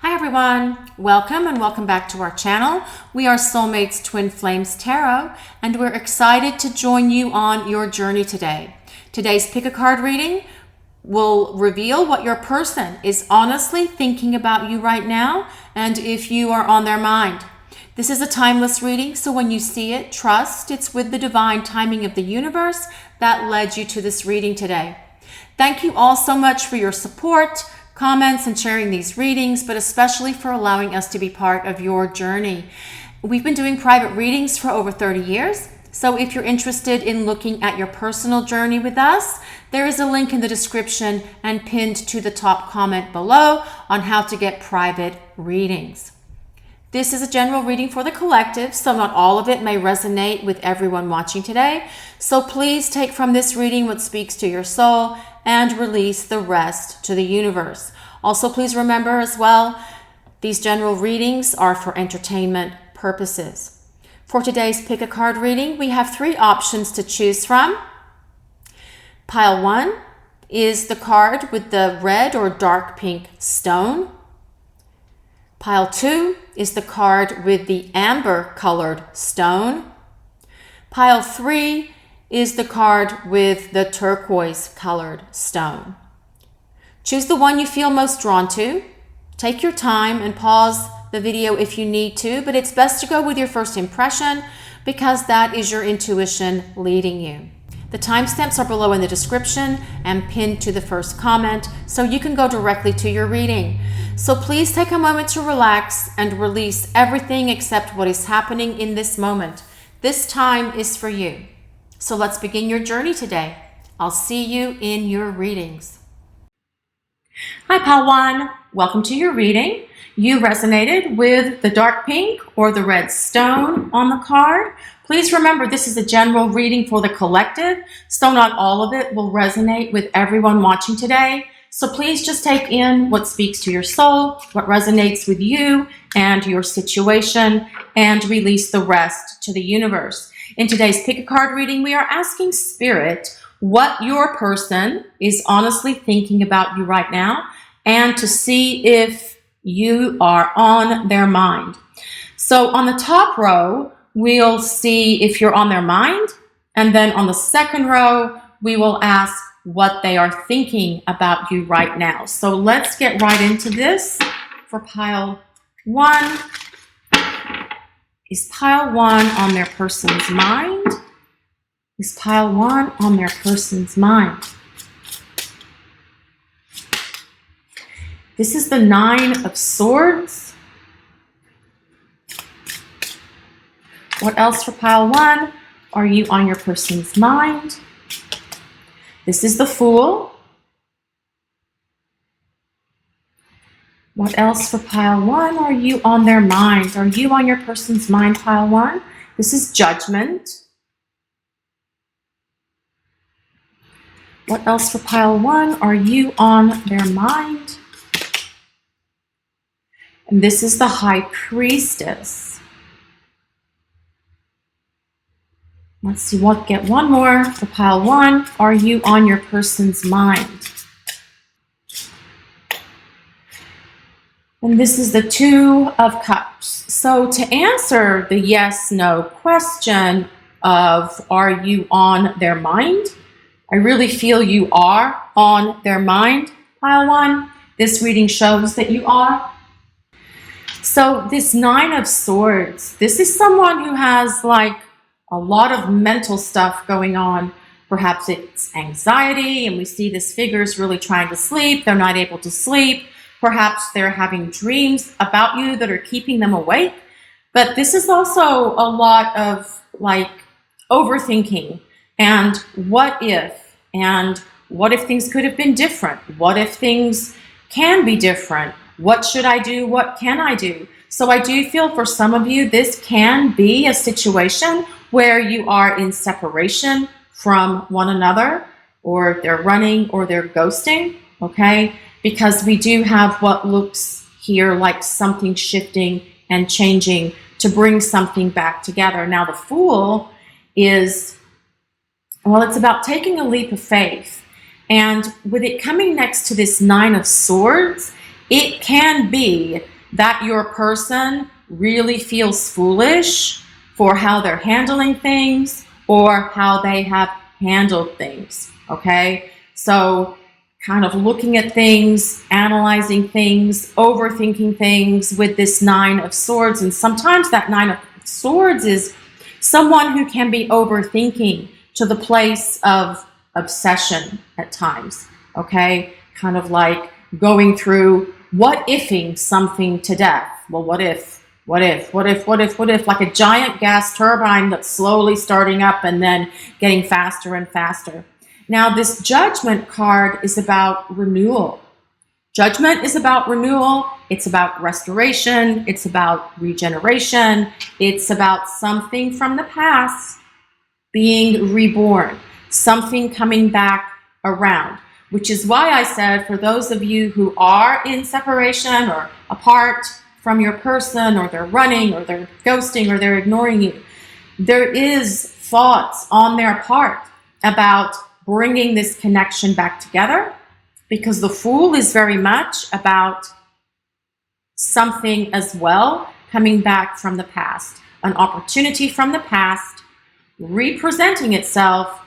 Hi everyone, welcome and welcome back to our channel. We are Soulmates Twin Flames Tarot and we're excited to join you on your journey today. Today's pick a card reading will reveal what your person is honestly thinking about you right now and if you are on their mind. This is a timeless reading, so when you see it, trust it's with the divine timing of the universe that led you to this reading today. Thank you all so much for your support, comments, and sharing these readings, but especially for allowing us to be part of your journey. We've been doing private readings for over 30 years, so if you're interested in looking at your personal journey with us, there is a link in the description and pinned to the top comment below on how to get private readings. This is a general reading for the collective, so not all of it may resonate with everyone watching today. So please take from this reading what speaks to your soul and release the rest to the universe. Also, please remember as well, these general readings are for entertainment purposes. For today's pick a card reading, we have 3 options to choose from. Pile 1 is the card with the red or dark pink stone. Pile 2 is the card with the amber colored stone. Pile 3 is the card with the turquoise colored stone. Choose the one you feel most drawn to. Take your time and pause the video if you need to, but it's best to go with your first impression because that is your intuition leading you. The timestamps are below in the description and pinned to the first comment, so you can go directly to your reading. So please take a moment to relax and release everything except what is happening in this moment. This time is for you. So let's begin your journey today. I'll see you in your readings. Hi, Pile 1. Welcome to your reading. You resonated with the dark pink or the red stone on the card. Please remember this is a general reading for the collective, so not all of it will resonate with everyone watching today. So please just take in what speaks to your soul, what resonates with you and your situation, and release the rest to the universe. In today's pick a card reading, we are asking Spirit what your person is honestly thinking about you right now and to see if you are on their mind. So on the top row, we'll see if you're on their mind. And then on the second row, we will ask what they are thinking about you right now. So let's get right into this. For pile 1, is pile 1 on their person's mind? Is pile 1 on their person's mind? This is the 9 of Swords. What else for pile 1? Are you on your person's mind? This is the Fool. What else for pile 1? Are you on their mind? Are you on your person's mind, pile 1? This is Judgment. What else for pile 1? Are you on their mind? And this is the High Priestess. Let's see, we'll get one more for pile 1. Are you on your person's mind? And this is the 2 of Cups. So to answer the yes/no question of are you on their mind, I really feel you are on their mind, pile 1. This reading shows that you are. So this 9 of Swords, this is someone who has like a lot of mental stuff going on. Perhaps it's anxiety, and we see this figure is really trying to sleep. They're not able to sleep. Perhaps they're having dreams about you that are keeping them awake. But this is also a lot of like overthinking and what if things could have been different? What if things can be different? What should I do? What can I do? So I do feel for some of you, this can be a situation where you are in separation from one another, or they're running or they're ghosting, okay? Because we do have what looks here like something shifting and changing to bring something back together. Now the Fool is, well, it's about taking a leap of faith. And with it coming next to this 9 of Swords, It can be that your person really feels foolish for how they're handling things or how they have handled things, okay? So kind of looking at things, analyzing things, overthinking things with this Nine of Swords. And sometimes that Nine of Swords is someone who can be overthinking to the place of obsession at times, okay? Kind of like going through what ifing something to death. Well, what if, like a giant gas turbine that's slowly starting up and then getting faster and faster. Now, this Judgment card is about renewal. Judgment is about renewal. It's about restoration. It's about regeneration. It's about something from the past being reborn, something coming back around, which is why I said for those of you who are in separation or apart from your person, or they're running, or they're ghosting, or they're ignoring you, there is thoughts on their part about bringing this connection back together, because the Fool is very much about something as well coming back from the past, an opportunity from the past representing itself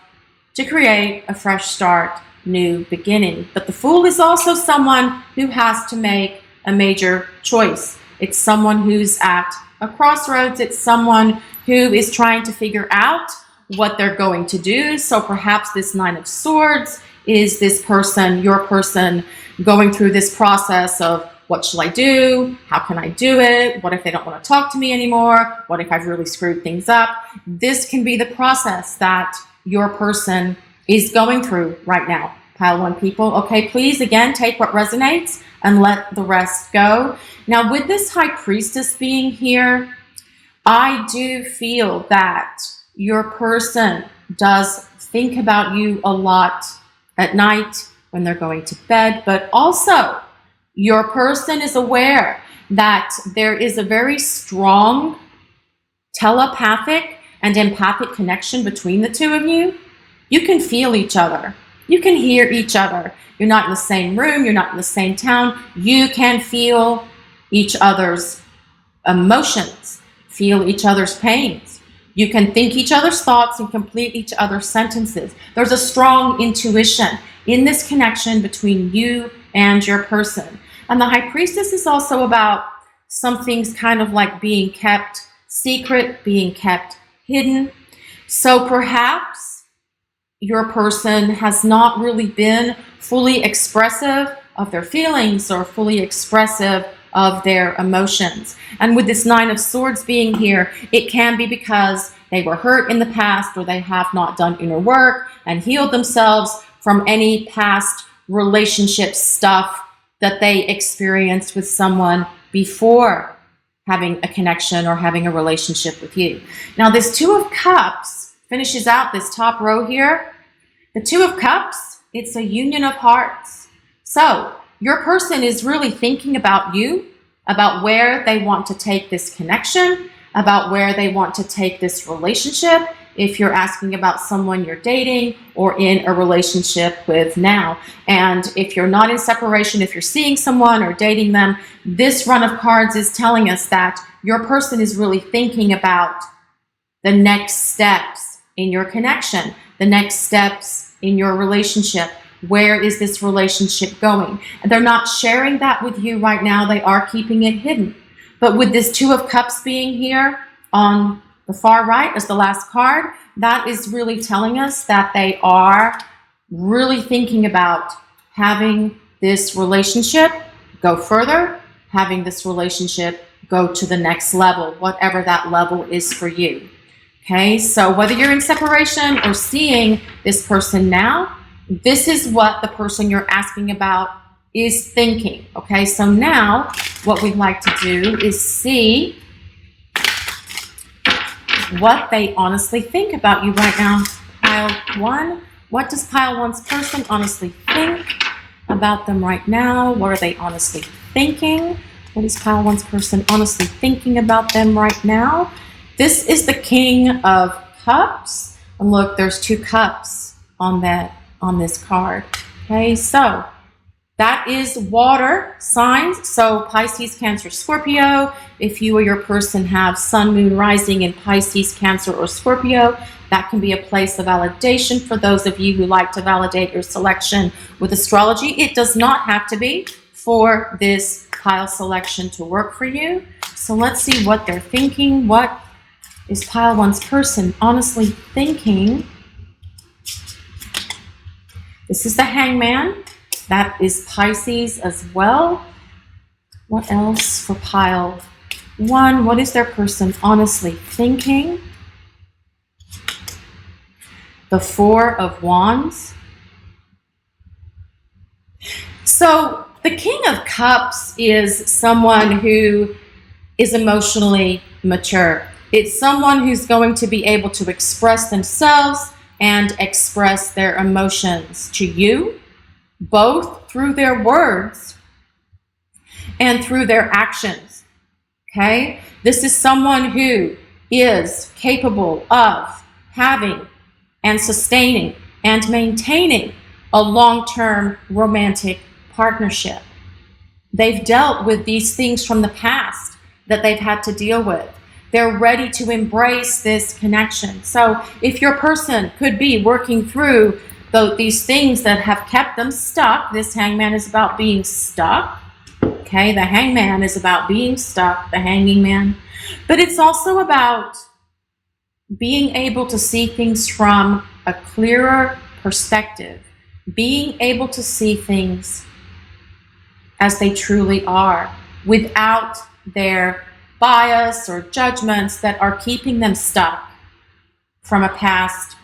to create a fresh start, new beginning. But the Fool is also someone who has to make a major choice. It's someone who's at a crossroads. It's someone who is trying to figure out what they're going to do. So perhaps this Nine of Swords is this person, your person, going through this process of, what shall I do? How can I do it? What if they don't want to talk to me anymore? What if I've really screwed things up? This can be the process that your person is going through right now. Pile 1 people. Okay, please, again, take what resonates and let the rest go. Now, with this High Priestess being here, I do feel that your person does think about you a lot at night when they're going to bed, but also your person is aware that there is a very strong telepathic and empathic connection between the two of you. You can feel each other. You can hear each other. You're not in the same room. You're not in the same town. You can feel each other's emotions, feel each other's pains. You can think each other's thoughts and complete each other's sentences. There's a strong intuition in this connection between you and your person. And the High Priestess is also about some things kind of like being kept secret, being kept hidden. So perhaps your person has not really been fully expressive of their feelings or fully expressive of their emotions. And with this Nine of Swords being here, it can be because they were hurt in the past, or they have not done inner work and healed themselves from any past relationship stuff that they experienced with someone before having a connection or having a relationship with you. Now, this Two of Cups finishes out this top row here. The Two of Cups, it's a union of hearts. So your person is really thinking about you, about where they want to take this connection, about where they want to take this relationship. If you're asking about someone you're dating or in a relationship with now. And if you're not in separation, if you're seeing someone or dating them, this run of cards is telling us that your person is really thinking about the next steps in your connection, the next steps in your relationship. Where is this relationship going? And they're not sharing that with you right now. They are keeping it hidden. But with this Two of Cups being here on the far right as the last card, that is really telling us that they are really thinking about having this relationship go further, having this relationship go to the next level, whatever that level is for you. Okay, so whether you're in separation or seeing this person now, this is what the person you're asking about is thinking. Okay, so now what we'd like to do is see what they honestly think about you right now. Pile 1, what does Pile 1's person honestly think about them right now? What are they honestly thinking? What is Pile 1's person honestly thinking about them right now? This is the King of Cups. And look, there's 2 cups on this card. Okay, so That is water signs. So Pisces, Cancer, Scorpio. If you or your person have sun, moon, rising in Pisces, Cancer, or Scorpio, that can be a place of validation for those of you who like to validate your selection with astrology. It does not have to be for this pile selection to work for you. So let's see what they're thinking. What is pile one's person honestly thinking? This is the Hangman. That is Pisces as well. What else for pile one? What is their person honestly thinking? The Four of Wands. So the King of Cups is someone who is emotionally mature. It's someone who's going to be able to express themselves and express their emotions to you, both through their words and through their actions. Okay? This is someone who is capable of having and sustaining and maintaining a long-term romantic partnership. They've dealt with these things from the past that they've had to deal with. They're ready to embrace this connection. So if your person could be working through these things that have kept them stuck, this Hangman is about being stuck. Okay, the Hangman is about being stuck, the Hanging Man. But it's also about being able to see things from a clearer perspective, being able to see things as they truly are, without their bias or judgments that are keeping them stuck from a past,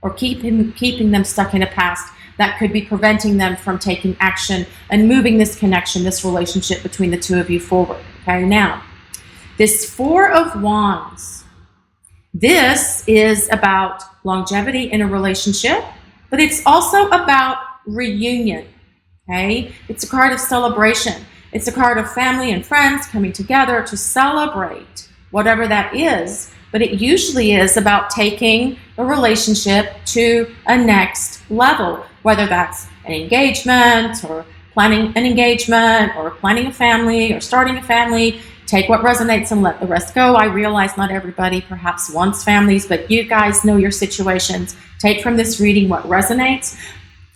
or keeping them stuck in a past that could be preventing them from taking action and moving this connection, this relationship between the two of you forward. Okay, now, this Four of Wands, this is about longevity in a relationship, but it's also about reunion. Okay, it's a card of celebration. It's a card of family and friends coming together to celebrate whatever that is, but it usually is about taking a relationship to a next level, whether that's an engagement or planning an engagement or planning a family or starting a family. Take what resonates and let the rest go. I realize not everybody perhaps wants families, but you guys know your situations. Take from this reading what resonates.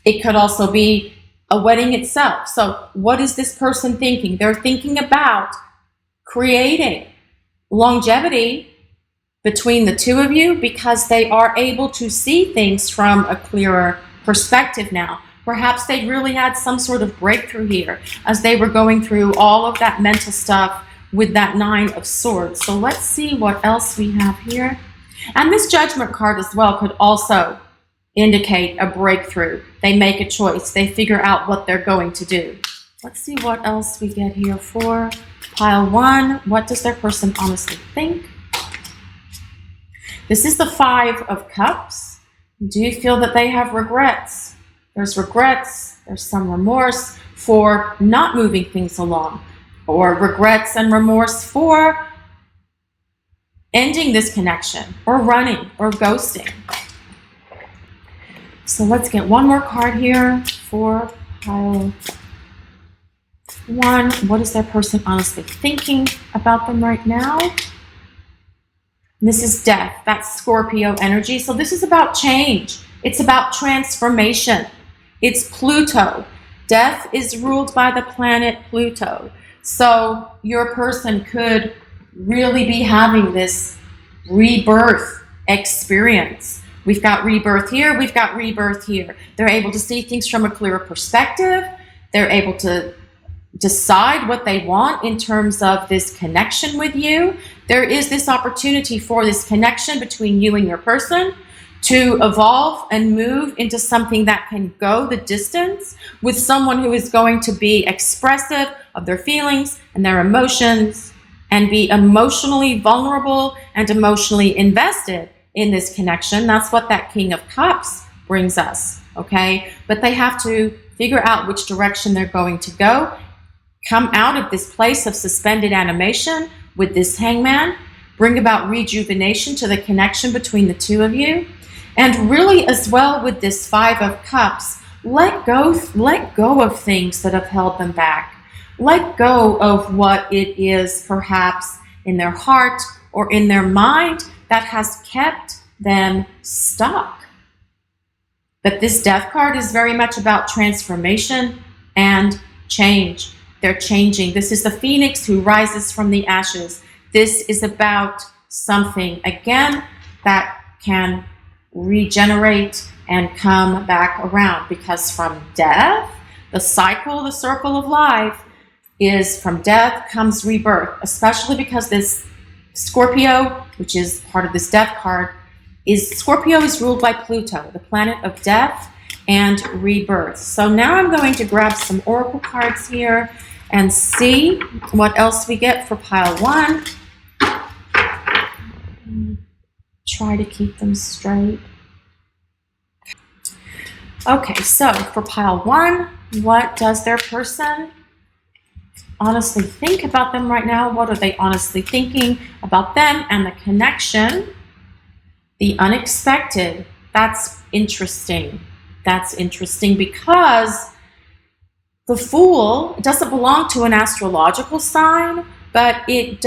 It could also be a wedding itself. So what is this person thinking? They're thinking about creating longevity between the two of you because they are able to see things from a clearer perspective now. Perhaps they really had some sort of breakthrough here as they were going through all of that mental stuff with that Nine of Swords. So let's see what else we have here. And this Judgment card as well could also indicate a breakthrough. They make a choice. They figure out what they're going to do. Let's see what else we get here for pile one. What does their person honestly think? This is the Five of Cups. Do you feel that they have regrets? There's regrets. There's some remorse for not moving things along, or regrets and remorse for ending this connection, or running, or ghosting. So let's get one more card here for pile one. What is their person honestly thinking about them right now? And this is Death. That's Scorpio energy. So this is about change. It's about transformation. It's Pluto. Death is ruled by the planet Pluto. So your person could really be having this rebirth experience. We've got rebirth here. We've got rebirth here. They're able to see things from a clearer perspective. They're able to decide what they want in terms of this connection with you. There is this opportunity for this connection between you and your person to evolve and move into something that can go the distance with someone who is going to be expressive of their feelings and their emotions and be emotionally vulnerable and emotionally invested in this connection. That's what that King of Cups brings us, okay? But they have to figure out which direction they're going to go, come out of this place of suspended animation with this Hangman, bring about rejuvenation to the connection between the two of you, and really as well with this Five of Cups, let go of things that have held them back. Let go of what it is perhaps in their heart or in their mind that has kept them stuck. But this Death card is very much about transformation and change. They're changing. This is the phoenix who rises from the ashes. This is about something, again, that can regenerate and come back around, because from death, the cycle, the circle of life is from death comes rebirth, especially because this Scorpio, which is part of this Death card, Scorpio is ruled by Pluto, the planet of death and rebirth. So now I'm going to grab some oracle cards here and see what else we get for pile 1. Try to keep them straight. Okay, so for pile 1, what does their person honestly think about them right now? What are they honestly thinking about them and the connection? The unexpected. That's interesting. That's interesting because the Fool, it doesn't belong to an astrological sign, but it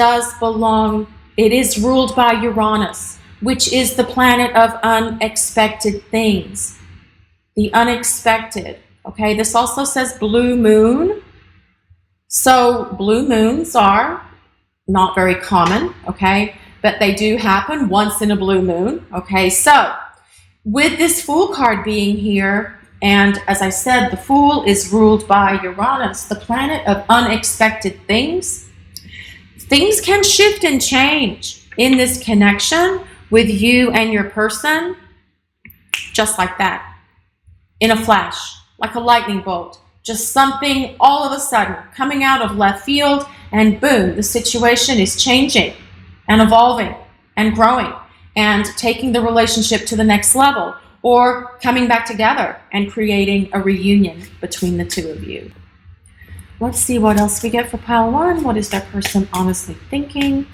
is ruled by Uranus, which is the planet of unexpected things. The unexpected. Okay, this also says blue moon. So blue moons are not very common, okay, but they do happen once in a blue moon. Okay, so with this Fool card being here, and as I said, the Fool is ruled by Uranus, the planet of unexpected things. Things can shift and change in this connection with you and your person, just like that. In a flash, like a lightning bolt, just something all of a sudden coming out of left field, and boom, the situation is changing and evolving and growing and taking the relationship to the next level, or coming back together and creating a reunion between the two of you. Let's see what else we get for pile 1. What is that person honestly thinking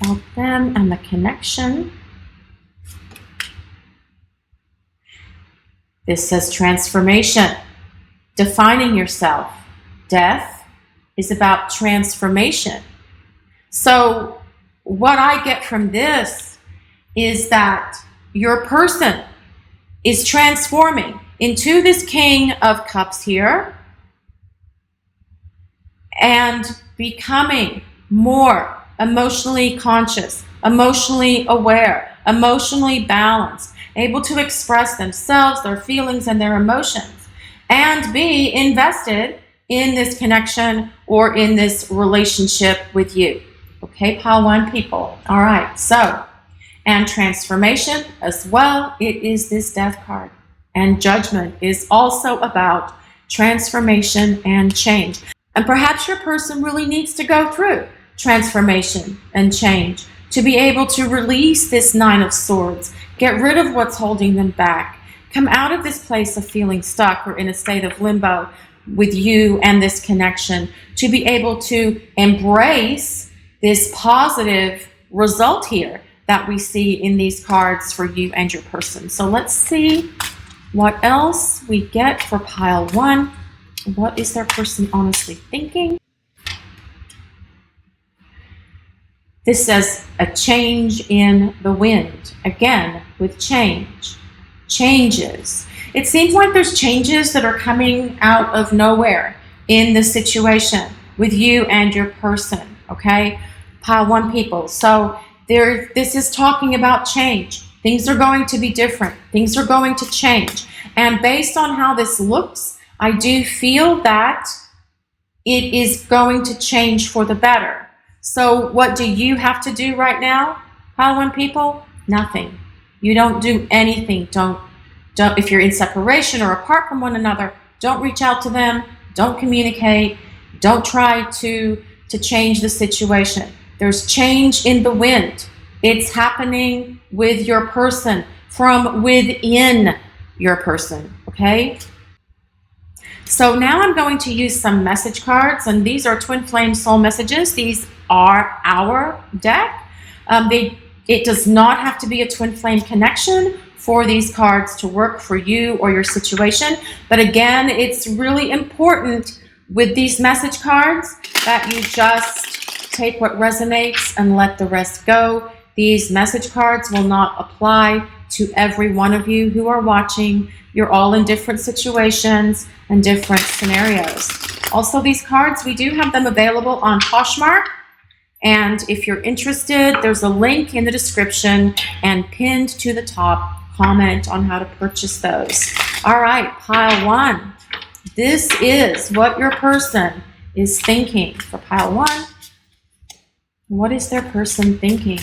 about them and the connection? This says transformation, defining yourself. Death is about transformation. So what I get from this is that your person is transforming into this King of Cups here and becoming more emotionally conscious, emotionally aware, emotionally balanced, able to express themselves, their feelings, and their emotions, and be invested in this connection or in this relationship with you. Okay, pile 1 people. All right, so, and transformation as well. It is this Death card. And Judgment is also about transformation and change. And perhaps your person really needs to go through transformation and change to be able to release this 9 of Swords, get rid of what's holding them back, come out of this place of feeling stuck or in a state of limbo with you and this connection, to be able to embrace this positive result here that we see in these cards for you and your person. So let's see what else we get for pile 1. What is their person honestly thinking? This says a change in the wind. Again, with change. Changes. It seems like there's changes that are coming out of nowhere in this situation with you and your person. Okay? Pile 1 people. So this is talking about change. Things are going to be different. Things are going to change. And based on how this looks, I do feel that it is going to change for the better. So what do you have to do right now, pile 1 people? Nothing. You don't do anything. Don't. If you're in separation or apart from one another, don't reach out to them. Don't communicate. Don't try to change the situation. There's change in the wind. It's happening with your person, from within your person, okay? So now I'm going to use some message cards, and these are Twin Flame Soul Messages. These are our deck. It does not have to be a Twin Flame connection for these cards to work for you or your situation. But again, it's really important with these message cards that you just take what resonates and let the rest go. These message cards will not apply to every one of you who are watching. You're all in different situations and different scenarios. Also, these cards, we do have them available on Poshmark. And if you're interested, there's a link in the description and pinned to the top. Comment on how to purchase those. All right, pile one. This is what your person is thinking for pile one. What is their person thinking?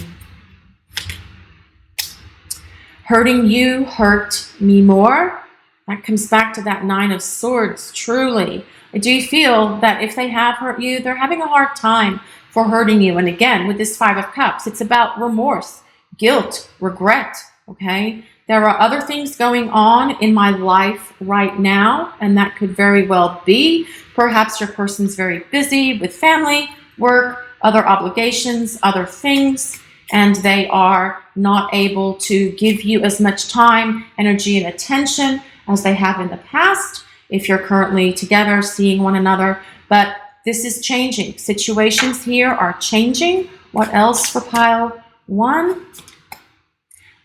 Hurting you hurt me more. That comes back to that Nine of Swords, truly. I do feel that if they have hurt you, they're having a hard time for hurting you. And again, with this Five of Cups, it's about remorse, guilt, regret, okay? There are other things going on in my life right now, and that could very well be. Perhaps your person's very busy with family, work, other obligations, other things, and they are not able to give you as much time, energy, and attention as they have in the past if you're currently together, seeing one another. But this is changing. Situations here are changing. What else for pile one?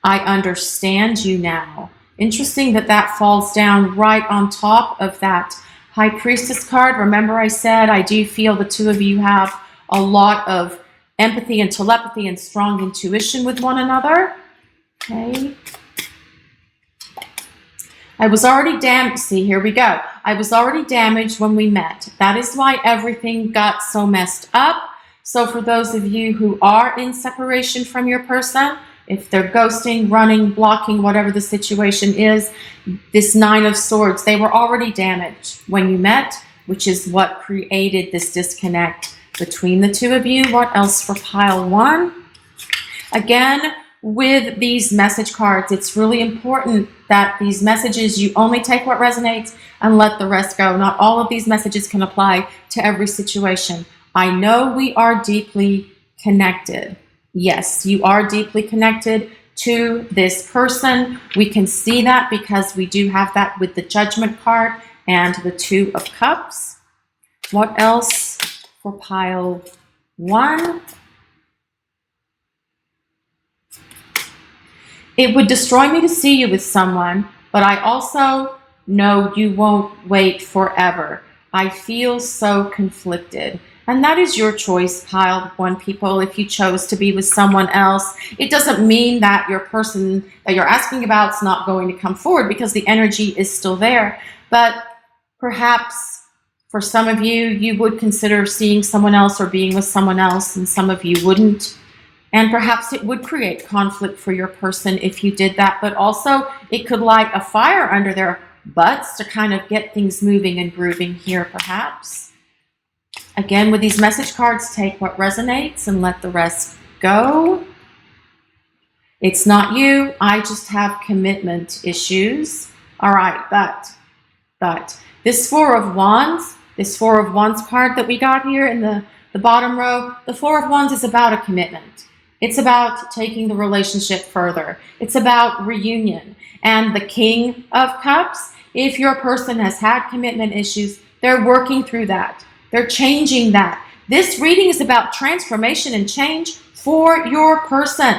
I understand you now. Interesting that that falls down right on top of that High Priestess card. Remember I said I do feel the two of you have a lot of empathy and telepathy and strong intuition with one another. Okay. I was already damaged. See, here we go. I was already damaged when we met. That is why everything got so messed up. So for those of you who are in separation from your person, if they're ghosting, running, blocking, whatever the situation is, this Nine of Swords, they were already damaged when you met, which is what created this disconnect between the two of you. What else for pile one? Again, with these message cards, it's really important that these messages, you only take what resonates and let the rest go. Not all of these messages can apply to every situation. I know we are deeply connected. Yes, you are deeply connected to this person. We can see that because we do have that with the Judgment card and the Two of Cups. What else for pile one? It would destroy me to see you with someone, but I also know you won't wait forever. I feel so conflicted. And that is your choice, pile one people. If you chose to be with someone else, it doesn't mean that your person that you're asking about is not going to come forward, because the energy is still there. But perhaps for some of you, you would consider seeing someone else or being with someone else, and some of you wouldn't. And perhaps it would create conflict for your person if you did that, but also it could light a fire under their butts to kind of get things moving and grooving here, perhaps. Again, with these message cards, take what resonates and let the rest go. It's not you. I just have commitment issues. All right, but this Four of Wands card that we got here in the bottom row, the Four of Wands is about a commitment. It's about taking the relationship further. It's about reunion. And the King of Cups, if your person has had commitment issues, they're working through that. They're changing that. This reading is about transformation and change for your person.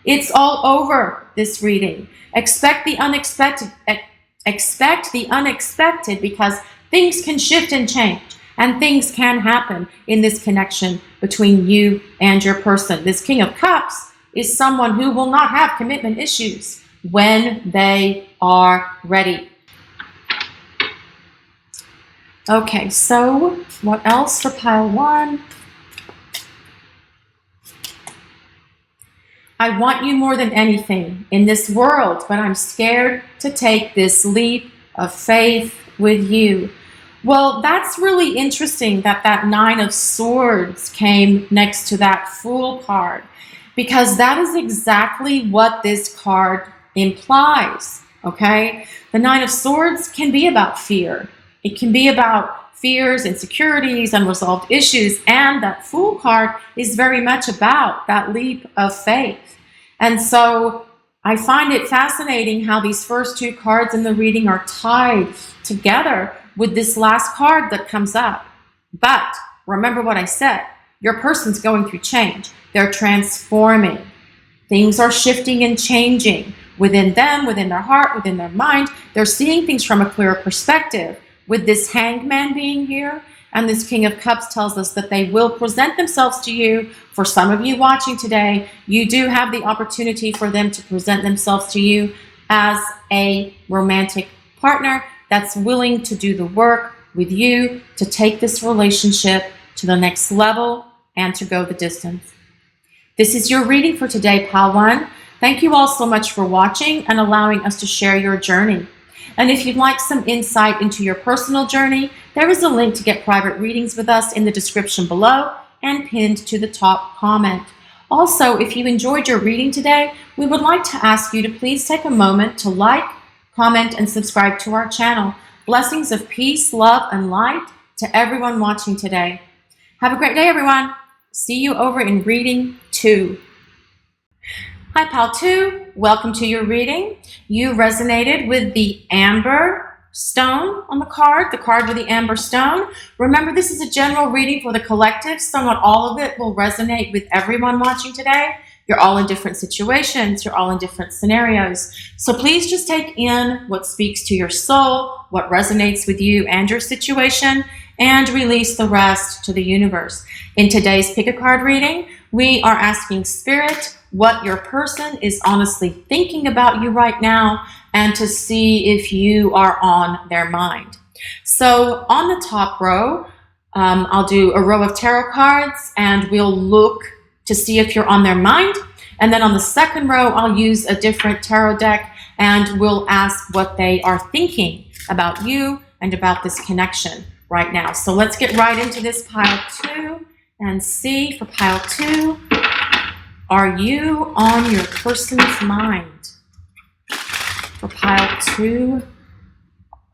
It's all over, this reading. Expect the unexpected. Expect the unexpected, because things can shift and change. And things can happen in this connection between you and your person. This King of Cups is someone who will not have commitment issues when they are ready. Okay, so what else for pile one? I want you more than anything in this world, but I'm scared to take this leap of faith with you. Well, that's really interesting that that Nine of Swords came next to that Fool card, because that is exactly what this card implies, okay? The Nine of Swords can be about fear. It can be about fears, insecurities, unresolved issues, and that Fool card is very much about that leap of faith. And so I find it fascinating how these first two cards in the reading are tied together with this last card that comes up. But remember what I said, your person's going through change. They're transforming. Things are shifting and changing within them, within their heart, within their mind. They're seeing things from a clearer perspective. With this Hangman being here, and this King of Cups tells us that they will present themselves to you. For some of you watching today, you do have the opportunity for them to present themselves to you as a romantic partner that's willing to do the work with you to take this relationship to the next level and to go the distance. This is your reading for today, Pile 1. Thank you all so much for watching and allowing us to share your journey. And if you'd like some insight into your personal journey, there is a link to get private readings with us in the description below and pinned to the top comment. Also, if you enjoyed your reading today, we would like to ask you to please take a moment to like, comment, and subscribe to our channel. Blessings of peace, love, and light to everyone watching today. Have a great day, everyone. See you over in reading 2. Hi, Pile 2. Welcome to your reading. You resonated with the amber stone on the card with the amber stone. Remember, this is a general reading for the collective, so not all of it will resonate with everyone watching today. You're all in different situations. You're all in different scenarios. So please just take in what speaks to your soul, what resonates with you and your situation, and release the rest to the universe. In today's Pick a Card reading, we are asking Spirit what your person is honestly thinking about you right now and to see if you are on their mind. So on the top row, I'll do a row of tarot cards and we'll look to see if you're on their mind. And then on the second row, I'll use a different tarot deck and we'll ask what they are thinking about you and about this connection right now. So let's get right into this Pile 2 and see for Pile 2, are you on your person's mind? For Pile 2,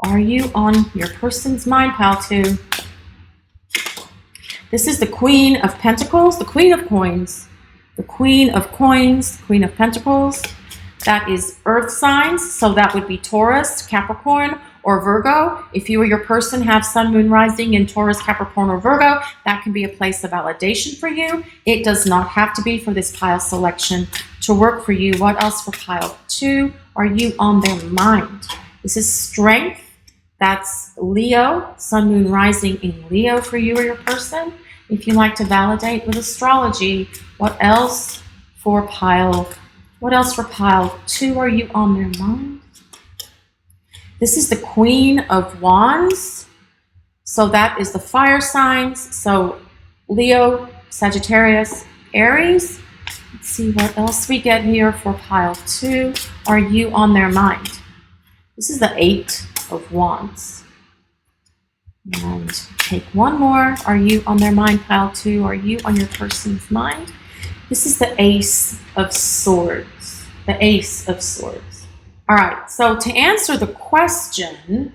are you on your person's mind, Pile 2? This is the Queen of Pentacles, the Queen of Coins, the Queen of Coins, the Queen of Pentacles. That is earth signs, so that would be Taurus, Capricorn, or Virgo. If you or your person have sun, moon, rising in Taurus, Capricorn, or Virgo, that can be a place of validation for you. It does not have to be for this pile selection to work for you. What else for Pile 2? Are you on their mind? This is Strength. That's Leo, sun, moon, rising in Leo for you or your person. If you like to validate with astrology, what else for Pile 2? Are you on their mind? This is the Queen of Wands. So that is the fire signs. So Leo, Sagittarius, Aries. Let's see what else we get here for Pile 2. Are you on their mind? This is the 8 of Wands. And take one more. Are you on their mind, Pile 2? Are you on your person's mind? This is the Ace of Swords. The Ace of Swords. All right, so to answer the question,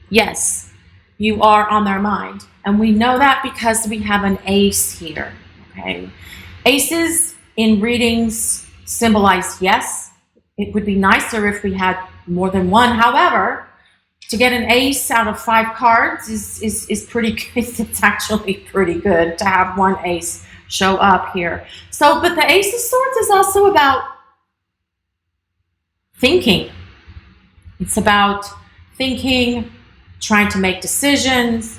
yes, you are on their mind. And we know that because we have an ace here, okay? Aces in readings symbolize yes. It would be nicer if we had more than one. However, to get an ace out of 5 cards is pretty good. It's actually pretty good to have one ace show up here. So, but the Ace of Swords is also about thinking. It's about thinking, trying to make decisions,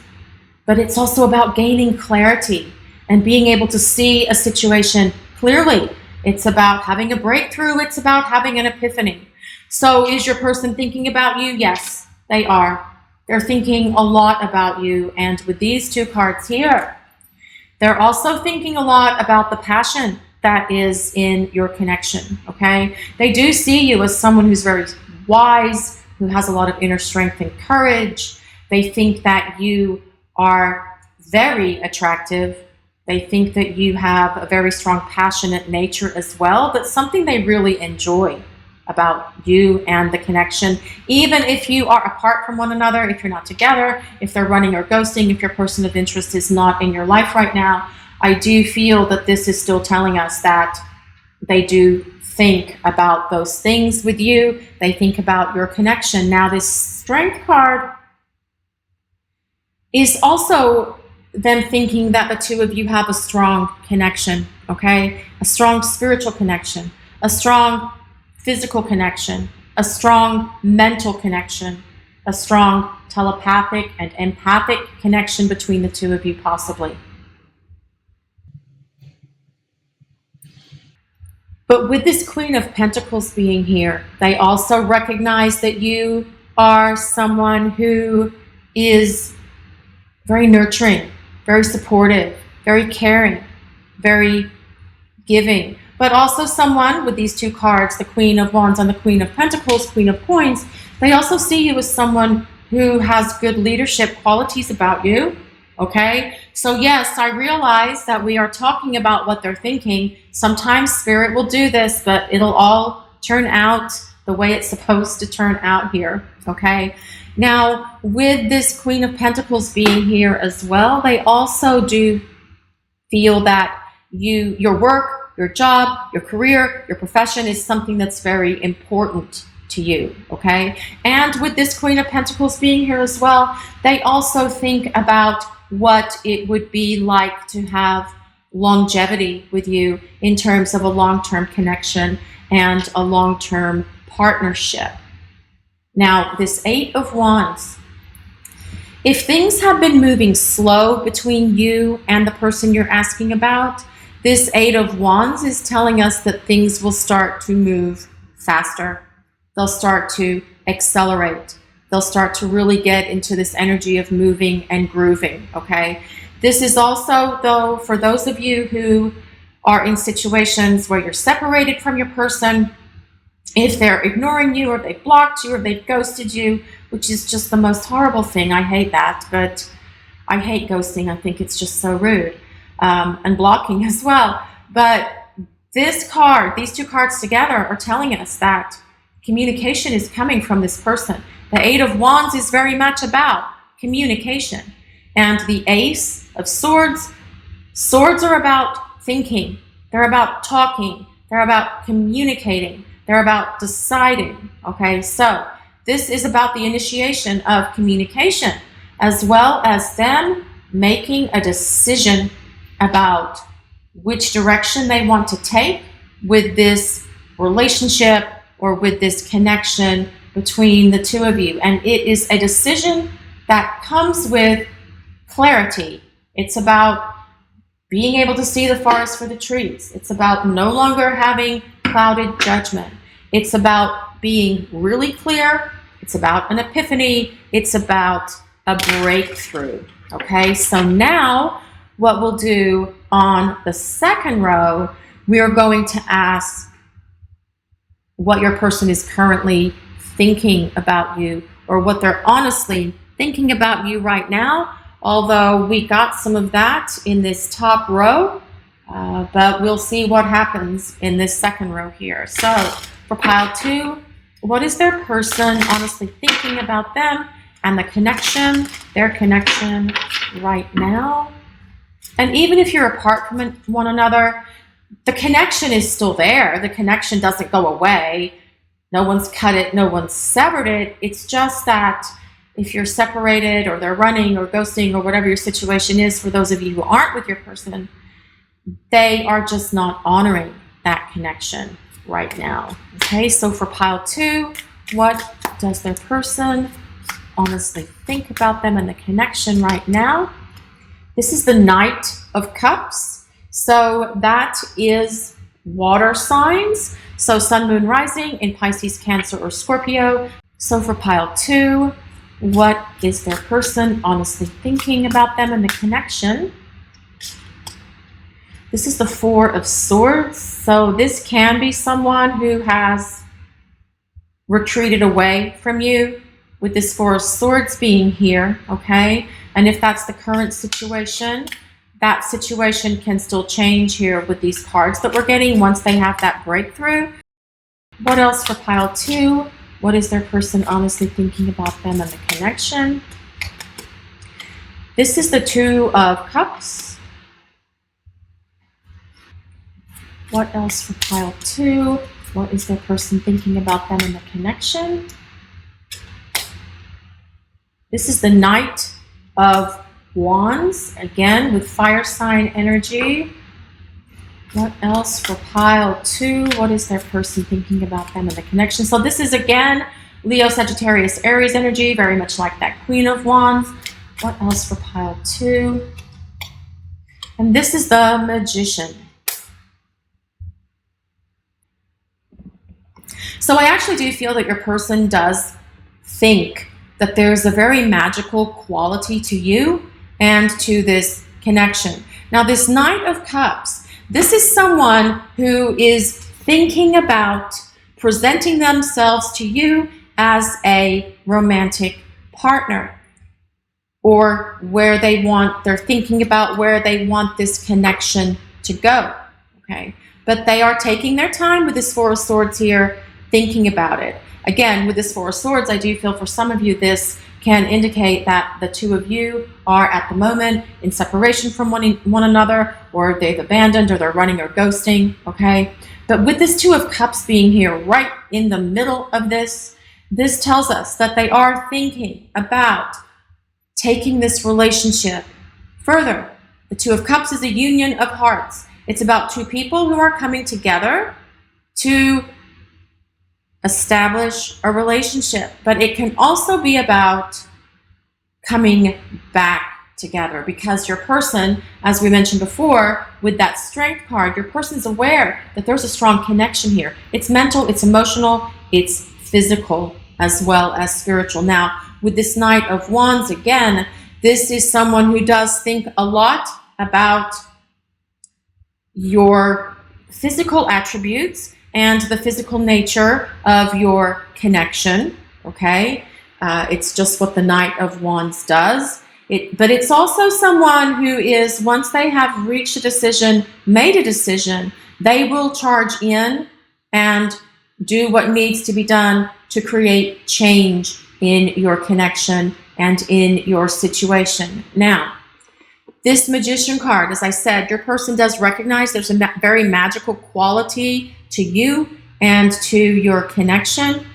but it's also about gaining clarity and being able to see a situation clearly. It's about having a breakthrough. It's about having an epiphany. So is your person thinking about you? Yes, they are. They're thinking a lot about you. And with these 2 cards here, they're also thinking a lot about the passion that is in your connection, okay? They do see you as someone who's very wise, who has a lot of inner strength and courage. They think that you are very attractive. They think that you have a very strong, passionate nature as well. That's something they really enjoy about you and the connection. Even if you are apart from one another, if you're not together, if they're running or ghosting, if your person of interest is not in your life right now, I do feel that this is still telling us that they do think about those things with you. They think about your connection. Now, this Strength card is also them thinking that the two of you have a strong connection, okay? A strong spiritual connection, a strong physical connection, a strong mental connection, a strong telepathic and empathic connection between the two of you, possibly. But with this Queen of Pentacles being here, they also recognize that you are someone who is very nurturing, very supportive, very caring, very giving, but also someone with these two cards, the Queen of Wands and the Queen of Pentacles, Queen of Coins, they also see you as someone who has good leadership qualities about you, okay? So yes, I realize that we are talking about what they're thinking. Sometimes Spirit will do this, but it'll all turn out the way it's supposed to turn out here, okay? Now, with this Queen of Pentacles being here as well, they also do feel that your work, your job, your career, your profession is something that's very important to you, okay? And with this Queen of Pentacles being here as well, they also think about what it would be like to have longevity with you in terms of a long-term connection and a long-term partnership. Now, this Eight of Wands, if things have been moving slow between you and the person you're asking about, this Eight of Wands is telling us that things will start to move faster. They'll start to accelerate. They'll start to really get into this energy of moving and grooving, okay? This is also, though, for those of you who are in situations where you're separated from your person, if they're ignoring you or they've blocked you or they've ghosted you, which is just the most horrible thing. I hate that, but I hate ghosting. I think it's just so rude. And blocking as well. But this card, these two cards together are telling us that communication is coming from this person. The Eight of Wands is very much about communication. And the Ace of Swords, swords are about thinking. They're about talking. They're about communicating. They're about deciding, okay? So this is about the initiation of communication, as well as them making a decision about which direction they want to take with this relationship or with this connection between the two of you. And it is a decision that comes with clarity. It's about being able to see the forest for the trees. It's about no longer having clouded judgment. It's about being really clear. It's about an epiphany. It's about a breakthrough. Okay, so now what we'll do on the second row, we are going to ask what your person is currently thinking about you, or what they're honestly thinking about you right now. Although we got some of that in this top row, but we'll see what happens in this second row here. So for pile 2, what is their person honestly thinking about them and the connection, their connection right now? And even if you're apart from one another, the connection is still there. The connection doesn't go away. No one's cut it, no one's severed it. It's just that if you're separated or they're running or ghosting or whatever your situation is, for those of you who aren't with your person, they are just not honoring that connection right now. Okay, so for pile 2, what does their person honestly think about them and the connection right now? This is the Knight of Cups. So that is water signs. So Sun, Moon, Rising in Pisces, Cancer, or Scorpio. So for pile 2, what is their person honestly thinking about them and the connection? This is the Four of Swords. So this can be someone who has retreated away from you, with this Four of Swords being here, okay? And if that's the current situation, that situation can still change here with these cards that we're getting once they have that breakthrough. What else for pile 2? What is their person honestly thinking about them and the connection? This is the Two of Cups. What else for pile 2? What is their person thinking about them in the connection? This is the Knight of Wands, again with fire sign energy. What else for pile 2? What is their person thinking about them in the connection? So this is, again, Leo, Sagittarius, Aries energy, very much like that Queen of Wands. What else for pile 2? And this is the Magician. So I actually do feel that your person does think that there's a very magical quality to you and to this connection. Now, this Knight of Cups, this is someone who is thinking about presenting themselves to you as a romantic partner, or they're thinking about where they want this connection to go, okay? But they are taking their time with this Four of Swords here, thinking about it. Again, with this Four of Swords, I do feel for some of you this can indicate that the two of you are at the moment in separation from one another, or they've abandoned, or they're running or ghosting, okay? But with this Two of Cups being here right in the middle of this tells us that they are thinking about taking this relationship further. The Two of Cups is a union of hearts. It's about two people who are coming together to establish a relationship, but it can also be about coming back together, because your person, as we mentioned before, with that Strength card, your person's aware that there's a strong connection here. It's mental, it's emotional, it's physical, as well as spiritual. Now, with this Knight of Wands, again, this is someone who does think a lot about your physical attributes and the physical nature of your connection, okay? It's just what the Knight of Wands does. But it's also someone who is, once they have reached a decision, made a decision, they will charge in and do what needs to be done to create change in your connection and in your situation. Now, this Magician card, as I said, your person does recognize there's a very magical quality to you and to your connection.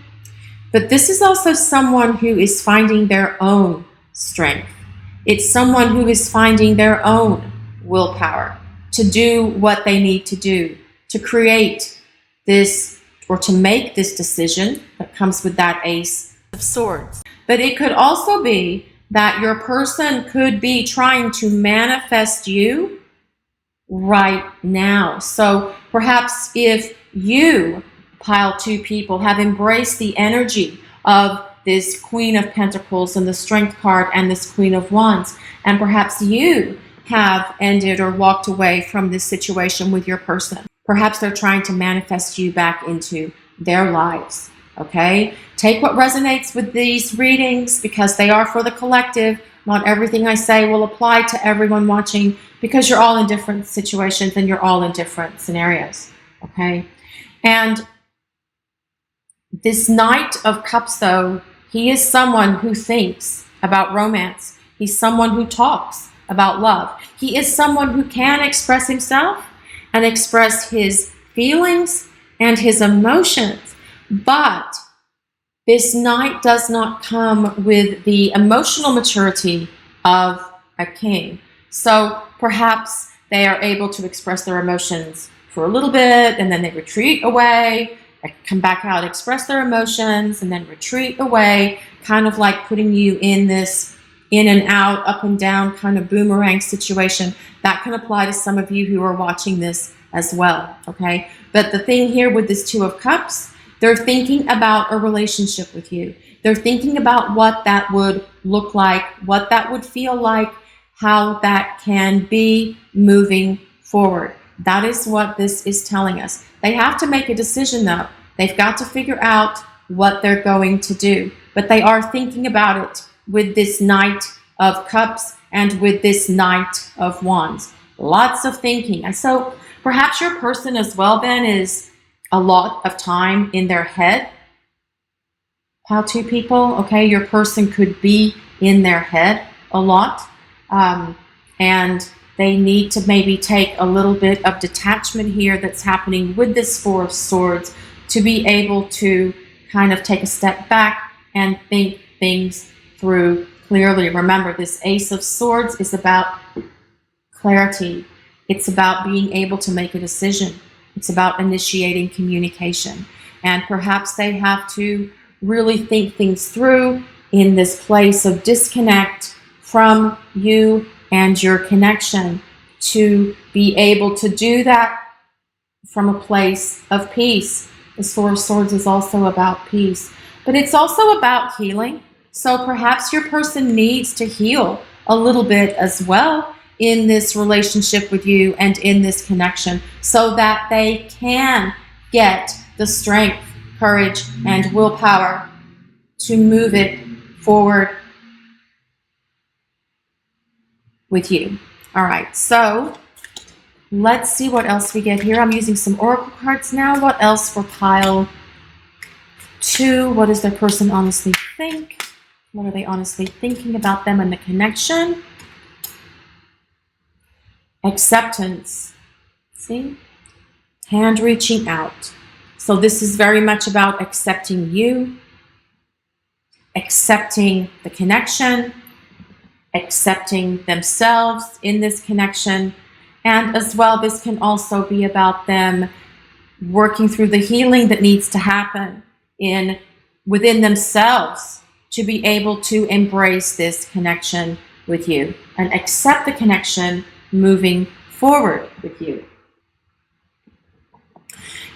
But this is also someone who is finding their own strength. It's someone who is finding their own willpower to do what they need to do, to create this, or to make this decision that comes with that Ace of Swords. But it could also be that your person could be trying to manifest you right now. So perhaps if you, pile 2 people, have embraced the energy of this Queen of Pentacles and the Strength card and this Queen of Wands, and perhaps you have ended or walked away from this situation with your person. Perhaps they're trying to manifest you back into their lives, okay? Take what resonates with these readings, because they are for the collective. Not everything I say will apply to everyone watching, because you're all in different situations and you're all in different scenarios, okay? And this Knight of Cups, though, he is someone who thinks about romance. He's someone who talks about love. He is someone who can express himself and express his feelings and his emotions. But this Knight does not come with the emotional maturity of a king. So perhaps they are able to express their emotions for a little bit, and then they retreat away, come back out, express their emotions, and then retreat away, kind of like putting you in this in and out, up and down kind of boomerang situation. That can apply to some of you who are watching this as well, okay? But the thing here with this Two of Cups, they're thinking about a relationship with you. They're thinking about what that would look like, what that would feel like, how that can be moving forward. That is what this is telling us. They have to make a decision, though. They've got to figure out what they're going to do. But they are thinking about it with this Knight of Cups and with this Knight of Wands. Lots of thinking. And so perhaps your person as well then is a lot of time in their head. Pile 2 people, okay? Your person could be in their head a lot. And they need to maybe take a little bit of detachment here that's happening with this Four of Swords to be able to kind of take a step back and think things through clearly. Remember, this Ace of Swords is about clarity. It's about being able to make a decision. It's about initiating communication. And perhaps they have to really think things through in this place of disconnect from you and your connection, to be able to do that from a place of peace. The Four of Swords is also about peace, but it's also about healing. So perhaps your person needs to heal a little bit as well in this relationship with you and in this connection, so that they can get the strength, courage, and willpower to move it forward with you. All right, so let's see what else we get here. I'm using some oracle cards now. What else for pile 2? What does their person honestly think? What are they honestly thinking about them and the connection? Acceptance. See? Hand reaching out. So this is very much about accepting you, accepting the connection, accepting themselves in this connection. And as well, this can also be about them working through the healing that needs to happen within themselves to be able to embrace this connection with you and accept the connection moving forward with you.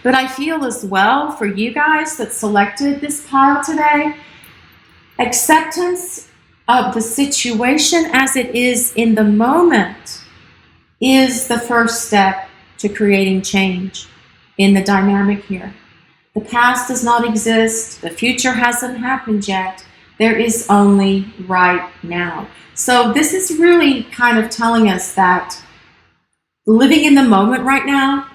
But I feel as well for you guys that selected this pile today, acceptance of the situation as it is in the moment is the first step to creating change in the dynamic here. The past does not exist. The future hasn't happened yet. There is only right now. So this is really kind of telling us that living in the moment right now,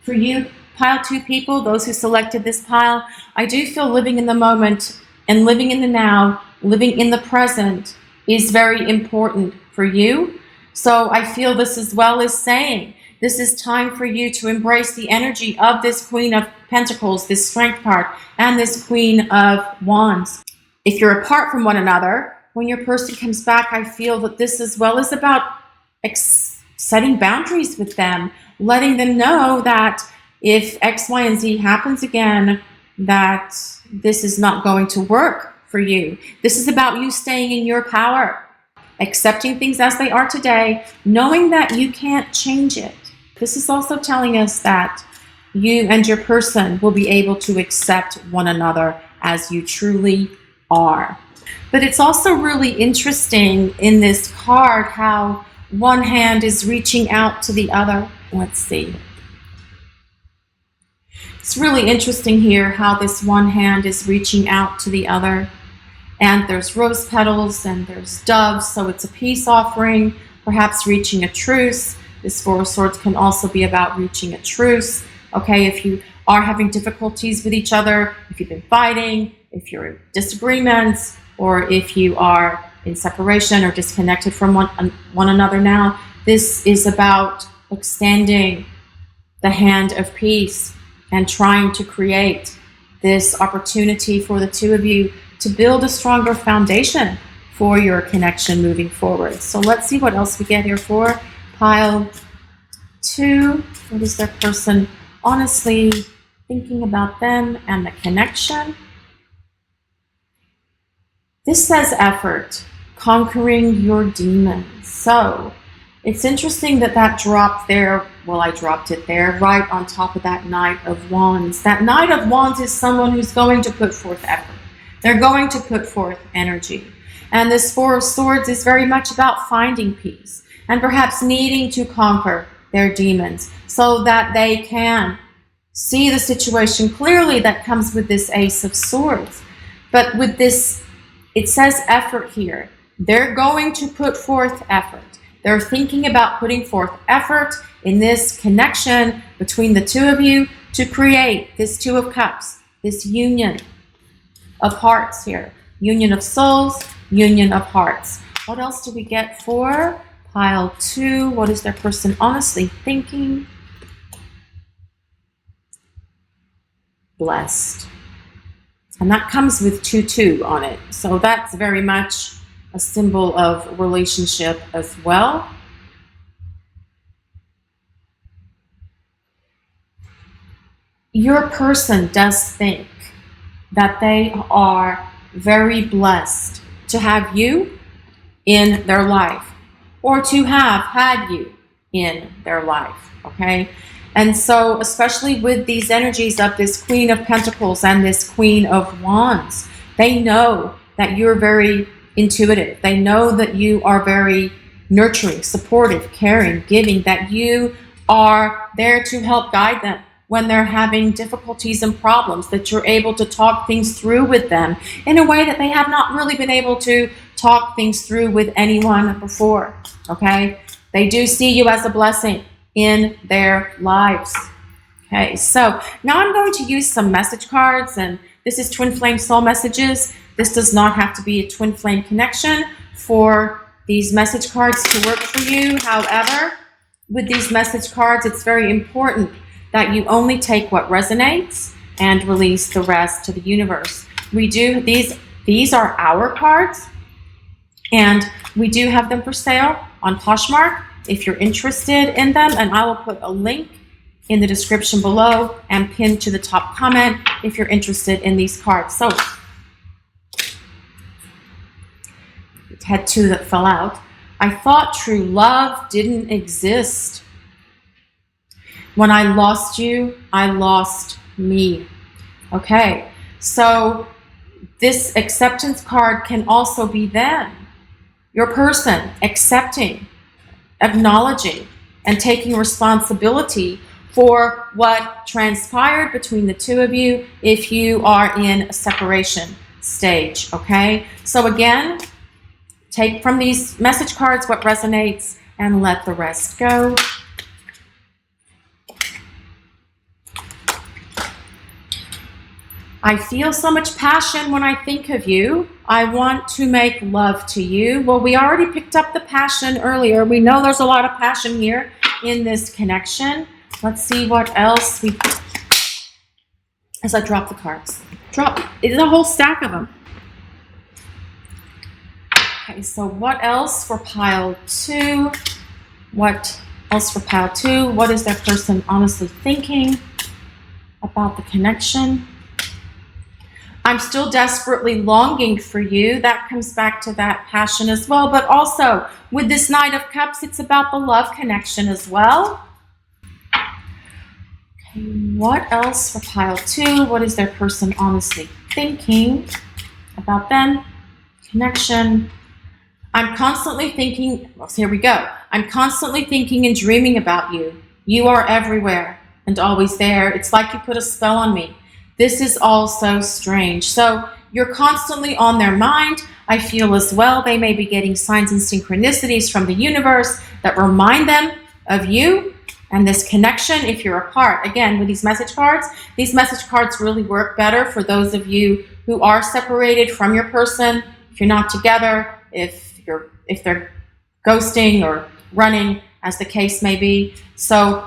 for you, pile 2 people, those who selected this pile, I do feel living in the moment and living in the now, living in the present is very important for you. So I feel this as well as saying, this is time for you to embrace the energy of this Queen of Pentacles, this Strength card, and this Queen of Wands. If you're apart from one another, when your person comes back, I feel that this as well is about setting boundaries with them, letting them know that if X, Y, and Z happens again, that this is not going to work for you. This is about you staying in your power, accepting things as they are today, knowing that you can't change it. This is also telling us that you and your person will be able to accept one another as you truly are. But it's also really interesting in this card how one hand is reaching out to the other. Let's see. It's really interesting here how this one hand is reaching out to the other. And there's rose petals and there's doves, so it's a peace offering, perhaps reaching a truce. This Four of Swords can also be about reaching a truce. Okay, if you are having difficulties with each other, if you've been fighting, if you're in disagreements, or if you are in separation or disconnected from one another now, this is about extending the hand of peace and trying to create this opportunity for the two of you to build a stronger foundation for your connection moving forward. So let's see what else we get here for pile 2. What is their person honestly thinking about them and the connection? This says effort, conquering your demons. So it's interesting that that dropped there. Well, I dropped it there right on top of that Knight of Wands. That Knight of Wands is someone who's going to put forth effort. They're going to put forth energy. And this Four of Swords is very much about finding peace and perhaps needing to conquer their demons so that they can see the situation clearly that comes with this Ace of Swords. But with this, it says effort here. They're going to put forth effort. They're thinking about putting forth effort in this connection between the two of you to create this Two of Cups, this union of hearts here. Union of souls, union of hearts. What else do we get for pile 2? What is their person honestly thinking? blessed. And that comes with 2-2 on it. So that's very much a symbol of relationship as well. Your person does think that they are very blessed to have you in their life, or to have had you in their life, okay? And so, especially with these energies of this Queen of Pentacles and this Queen of Wands, they know that you're very intuitive. They know that you are very nurturing, supportive, caring, giving, that you are there to help guide them when they're having difficulties and problems, that you're able to talk things through with them in a way that they have not really been able to talk things through with anyone before, okay? They do see you as a blessing in their lives. Okay, so now I'm going to use some message cards, and this is Twin Flame Soul Messages. This does not have to be a twin flame connection for these message cards to work for you. However, with these message cards, it's very important that you only take what resonates and release the rest to the universe. We do, these are our cards, and we do have them for sale on Poshmark if you're interested in them, and I will put a link in the description below and pinned to the top comment if you're interested in these cards. So, it had 2 that fell out. I thought true love didn't exist. When I lost you, I lost me. Okay, so this acceptance card can also be them, your person, accepting, acknowledging, and taking responsibility for what transpired between the two of you if you are in a separation stage, okay? So again, take from these message cards what resonates and let the rest go. I feel so much passion when I think of you. I want to make love to you. Well, we already picked up the passion earlier. We know there's a lot of passion here in this connection. Let's see what else we... As I drop the cards. It's a whole stack of them. Okay, so what else for pile 2? What else for pile 2? What is their person honestly thinking about the connection? I'm still desperately longing for you. That comes back to that passion as well. But also, with this Knight of Cups, it's about the love connection as well. Okay, what else for pile 2? What is their person honestly thinking about them? Connection. I'm constantly thinking, well, here we go. I'm constantly thinking and dreaming about you. You are everywhere and always there. It's like you put a spell on me. This is all so strange. So you're constantly on their mind. I feel as well they may be getting signs and synchronicities from the universe that remind them of you and this connection if you're apart. Again, with these message cards really work better for those of you who are separated from your person, if you're not together, if they're ghosting or running, as the case may be. So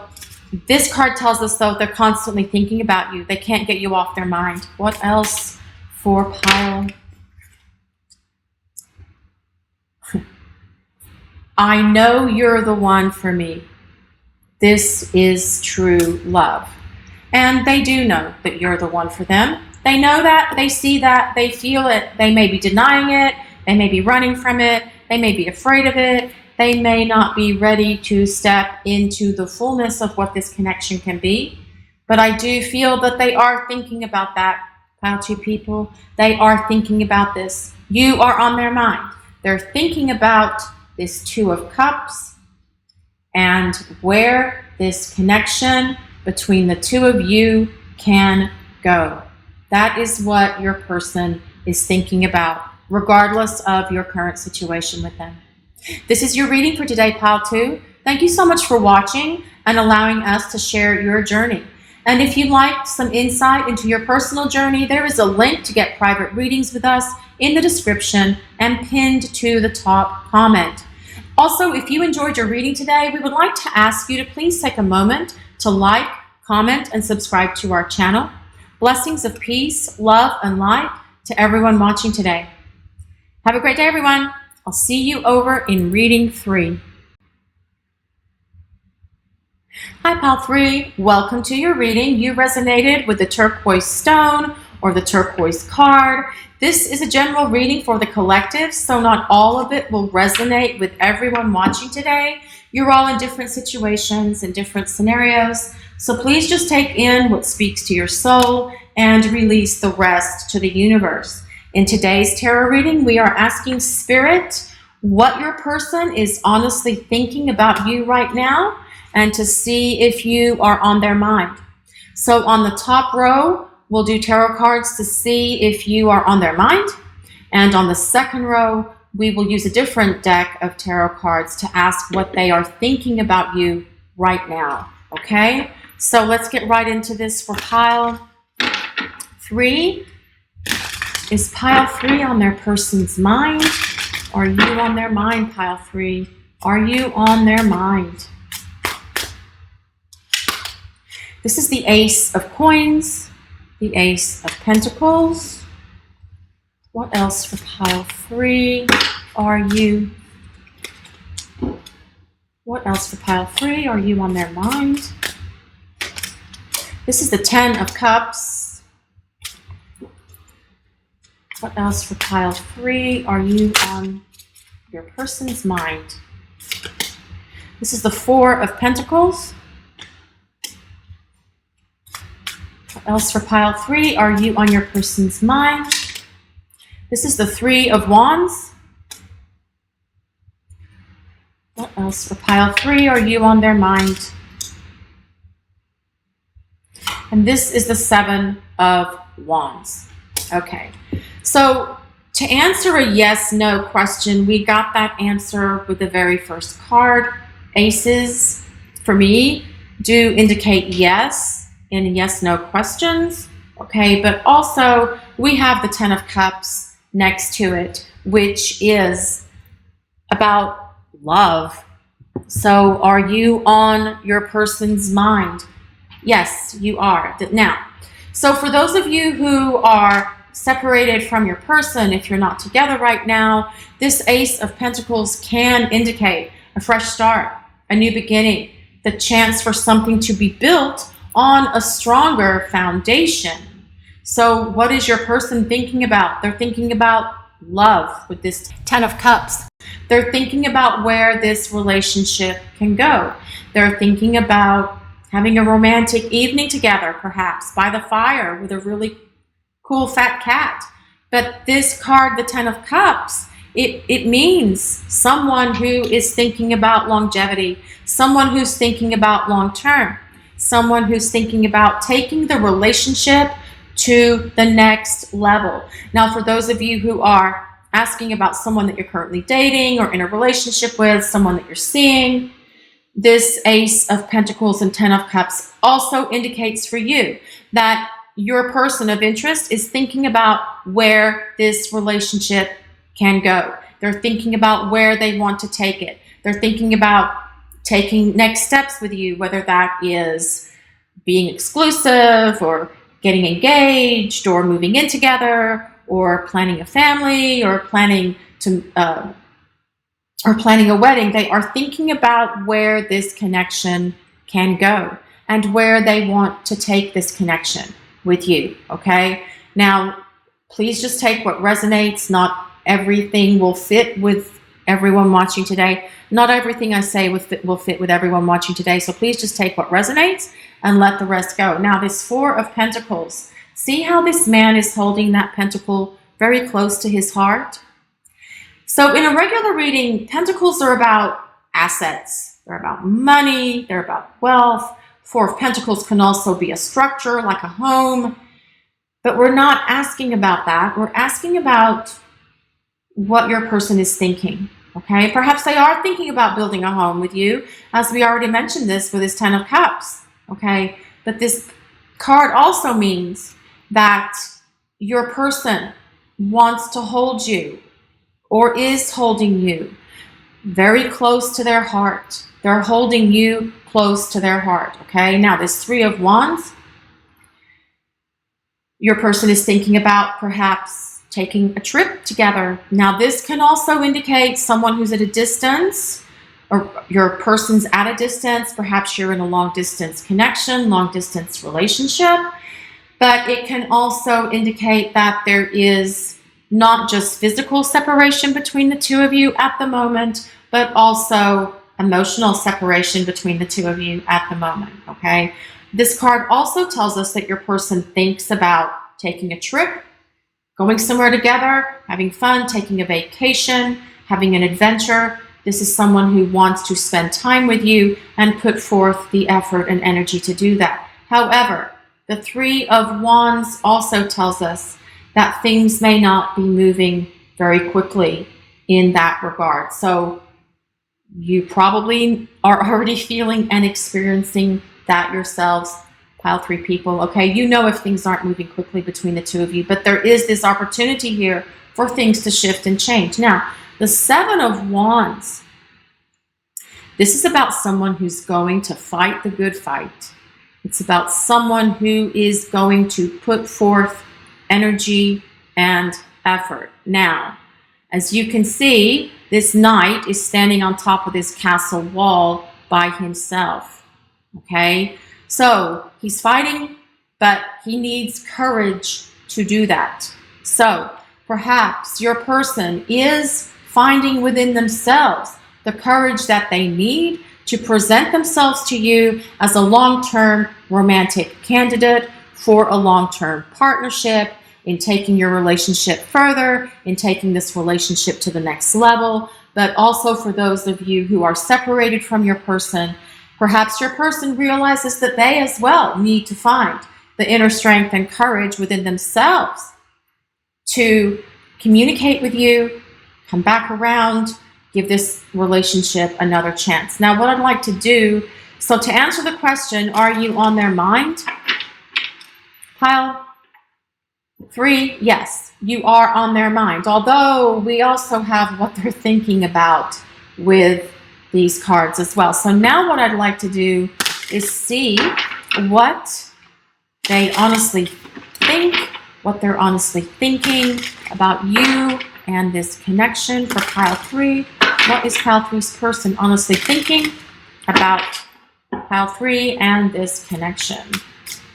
this card tells us, though, they're constantly thinking about you. They can't get you off their mind. What else for pile? I know you're the one for me. This is true love. And they do know that you're the one for them. They know that, they see that, they feel it. They may be denying it. They may be running from it. They may be afraid of it. They may not be ready to step into the fullness of what this connection can be. But I do feel that they are thinking about that, pile 2 people. They are thinking about this. You are on their mind. They're thinking about this 2 of Cups and where this connection between the 2 of you can go. That is what your person is thinking about, regardless of your current situation with them. This is your reading for today, pile 2. Thank you so much for watching and allowing us to share your journey. And if you'd like some insight into your personal journey, there is a link to get private readings with us in the description and pinned to the top comment. Also, if you enjoyed your reading today, we would like to ask you to please take a moment to like, comment, and subscribe to our channel. Blessings of peace, love, and light to everyone watching today. Have a great day, everyone. I'll see you over in reading 3. Hi, Pile 3. Welcome to your reading. You resonated with the turquoise stone or the turquoise card. This is a general reading for the collective, so not all of it will resonate with everyone watching today. You're all in different situations and different scenarios, so please just take in what speaks to your soul and release the rest to the universe. In today's tarot reading, we are asking Spirit what your person is honestly thinking about you right now, and to see if you are on their mind. So on the top row, we'll do tarot cards to see if you are on their mind. And on the second row, we will use a different deck of tarot cards to ask what they are thinking about you right now. Okay? So let's get right into this for pile 3. Is pile 3 on their person's mind? Are you on their mind, pile 3? Are you on their mind? This is the Ace of Coins, the Ace of Pentacles. What else for pile 3? Are you? What else for pile 3? Are you on their mind? This is the 10 of Cups. What else for pile 3? Are you on your person's mind? This is the 4 of Pentacles. What else for pile 3? Are you on your person's mind? This is the 3 of Wands. What else for pile 3? Are you on their mind? And this is the 7 of Wands. Okay, so to answer a yes/no question, we got that answer with the very first card. Aces, for me, do indicate yes in yes/no questions. Okay, but also we have the 10 of Cups next to it, which is about love. So are you on your person's mind? Yes, you are. Now, so for those of you who are separated from your person, if you're not together right now, this Ace of Pentacles can indicate a fresh start, a new beginning, the chance for something to be built on a stronger foundation. So what is your person thinking about? They're thinking about love with this 10 of Cups. They're thinking about where this relationship can go. They're thinking about having a romantic evening together, perhaps by the fire with a really cool fat cat. But this card, the 10 of Cups, it means someone who is thinking about longevity, someone who's thinking about long term, someone who's thinking about taking the relationship to the next level. Now, for those of you who are asking about someone that you're currently dating or in a relationship with, someone that you're seeing, this Ace of Pentacles and 10 of Cups also indicates for you that your person of interest is thinking about where this relationship can go. They're thinking about where they want to take it. They're thinking about taking next steps with you, whether that is being exclusive or getting engaged or moving in together or planning a family or planning a wedding. They are thinking about where this connection can go and where they want to take this connection with you. Okay, now please just take what resonates. Not everything will fit with everyone watching today. Not everything I say will fit with everyone watching today. So please just take what resonates and let the rest go. Now, this 4 of Pentacles. See how this man is holding that pentacle very close to his heart? So in a regular reading, pentacles are about assets. They're about money. They're about wealth. 4 of Pentacles can also be a structure, like a home. But we're not asking about that. We're asking about what your person is thinking. Okay, perhaps they are thinking about building a home with you, as we already mentioned this with this 10 of Cups. Okay, but this card also means that your person wants to hold you or is holding you very close to their heart. They're holding you close to their heart. Okay, now this 3 of Wands. Your person is thinking about perhaps taking a trip together. Now, this can also indicate someone who's at a distance, or your person's at a distance. Perhaps you're in a long distance connection, long distance relationship. But it can also indicate that there is not just physical separation between the two of you at the moment, but also emotional separation between the two of you at the moment, okay? This card also tells us that your person thinks about taking a trip, going somewhere together, having fun, taking a vacation, having an adventure. This is someone who wants to spend time with you and put forth the effort and energy to do that. However, the Three of Wands also tells us that things may not be moving very quickly in that regard. So you probably are already feeling and experiencing that yourselves, pile 3 people. Okay, you know if things aren't moving quickly between the two of you, but there is this opportunity here for things to shift and change. Now, the Seven of Wands, this is about someone who's going to fight the good fight. It's about someone who is going to put forth energy and effort. Now, as you can see, this knight is standing on top of this castle wall by himself. Okay, so he's fighting, but he needs courage to do that. So perhaps your person is finding within themselves the courage that they need to present themselves to you as a long-term romantic candidate for a long-term partnership, in taking your relationship further, in taking this relationship to the next level, but also for those of you who are separated from your person. Perhaps your person realizes that they as well need to find the inner strength and courage within themselves to communicate with you, come back around, give this relationship another chance. Now, what I'd like to do, so to answer the question, are you on their mind? Pile 3, yes, you are on their mind. Although we also have what they're thinking about with these cards as well. So now what I'd like to do is see what they honestly think, what they're honestly thinking about you and this connection for pile 3. What is pile 3's person honestly thinking about pile 3 and this connection?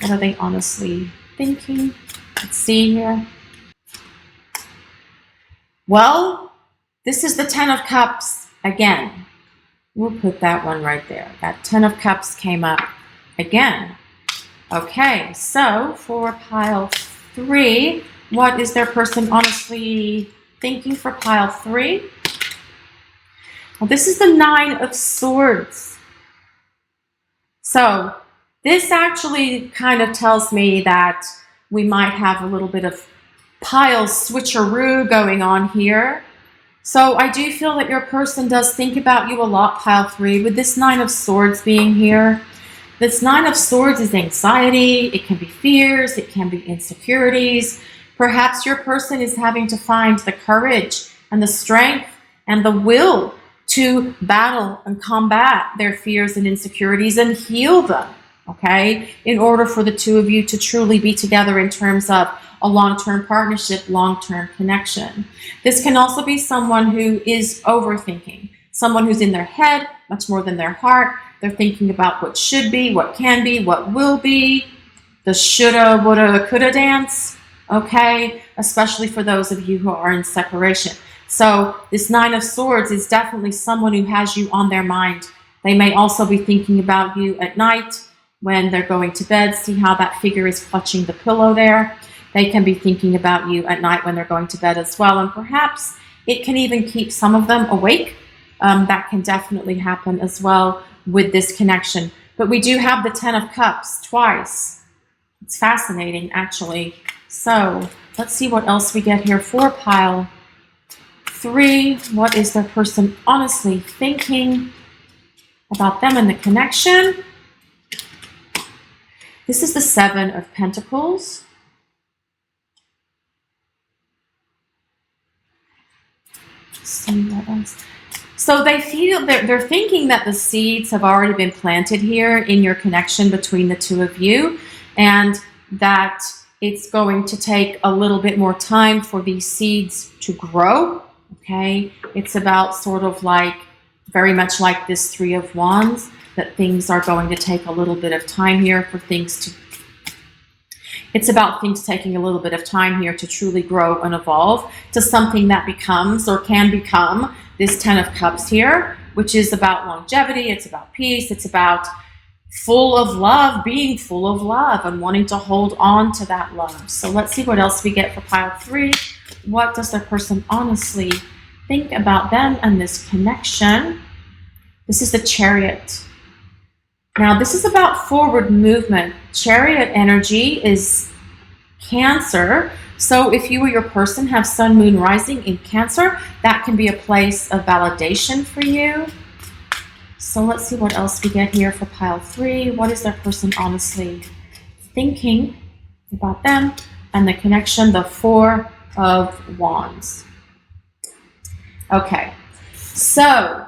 What are they honestly thinking? Let's see here. Well, this is the Ten of Cups again. We'll put that one right there. That Ten of Cups came up again. Okay, so for pile 3, what is their person honestly thinking for pile 3? Well, this is the Nine of Swords. So this actually kind of tells me that we might have a little bit of pile switcheroo going on here. So I do feel that your person does think about you a lot, pile 3, with this Nine of Swords being here. This Nine of Swords is anxiety, it can be fears, it can be insecurities. Perhaps your person is having to find the courage and the strength and the will to battle and combat their fears and insecurities and heal them, okay, in order for the two of you to truly be together in terms of a long-term partnership, long-term connection. This can also be someone who is overthinking, someone who's in their head much more than their heart. They're thinking about what should be, what can be, what will be, the shoulda, woulda, coulda dance, okay, especially for those of you who are in separation. So this Nine of Swords is definitely someone who has you on their mind. They may also be thinking about you at night when they're going to bed. See how that figure is clutching the pillow there? They can be thinking about you at night when they're going to bed as well. And perhaps it can even keep some of them awake. That can definitely happen as well with this connection. But we do have the Ten of Cups twice. It's fascinating, actually. So let's see what else we get here for pile 3. What is their person honestly thinking about them and the connection? This is the Seven of Pentacles. See what else. So they feel they're thinking that the seeds have already been planted here in your connection between the two of you, and that it's going to take a little bit more time for these seeds to grow. Okay, it's about sort of like very much like this Three of Wands, that things are going to take a little bit of time here for things to, it's about things taking a little bit of time here to truly grow and evolve to something that becomes or can become this Ten of Cups here, which is about longevity, it's about peace, it's about full of love, being full of love and wanting to hold on to that love. So let's see what else we get for pile 3. What does the person honestly think about them and this connection? This is the Chariot. Now, this is about forward movement. Chariot energy is Cancer. So if you or your person have Sun, Moon, Rising in Cancer, that can be a place of validation for you. So let's see what else we get here for pile 3. What is their person honestly thinking about them and the connection? The Four of Wands. Okay, so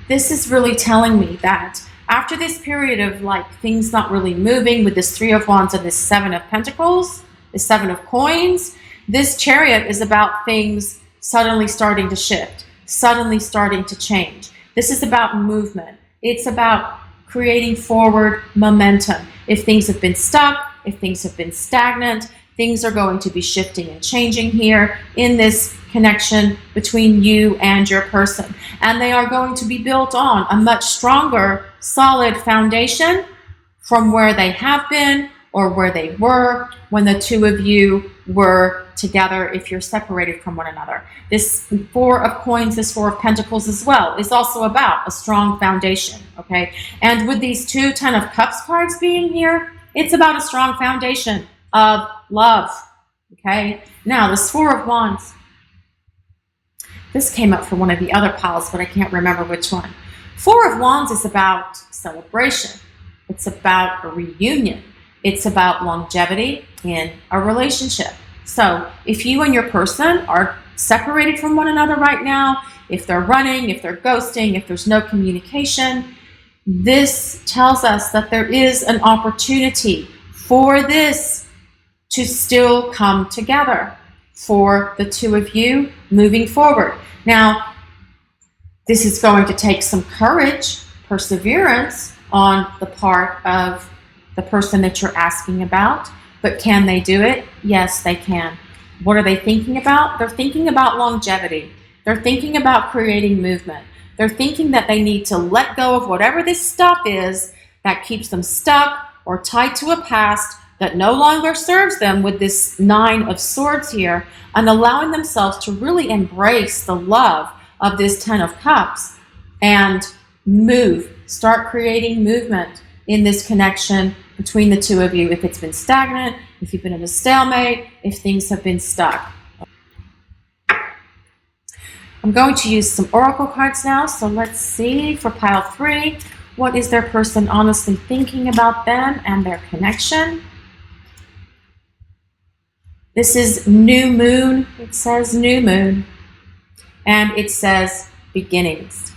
this is really telling me that after this period of like things not really moving with this Three of Wands and this Seven of Pentacles, the Seven of Coins, this Chariot is about things suddenly starting to shift, suddenly starting to change. This is about movement. It's about creating forward momentum. If things have been stuck, if things have been stagnant, things are going to be shifting and changing here in this connection between you and your person. And they are going to be built on a much stronger, solid foundation from where they have been or where they were when the two of you were together if you're separated from one another. This Four of Coins, this Four of Pentacles as well, is also about a strong foundation, okay? And with these two Ten of Cups cards being here, it's about a strong foundation of love, okay? Now, this Four of Wands, this came up for one of the other piles, but I can't remember which one. Four of Wands is about celebration. It's about a reunion. It's about longevity in a relationship. So if you and your person are separated from one another right now, if they're running, if they're ghosting, if there's no communication, this tells us that there is an opportunity for this to still come together for the two of you moving forward. Now, this is going to take some courage, perseverance on the part of the person that you're asking about. But can they do it? Yes, they can. What are they thinking about? They're thinking about longevity. They're thinking about creating movement. They're thinking that they need to let go of whatever this stuff is that keeps them stuck or tied to a past that no longer serves them with this Nine of Swords here, and allowing themselves to really embrace the love of this Ten of Cups and move, start creating movement in this connection between the two of you. If it's been stagnant, if you've been in a stalemate, if things have been stuck. I'm going to use some oracle cards now. So let's see for pile 3, what is their person honestly thinking about them and their connection? This is New Moon. It says New Moon. And it says beginnings.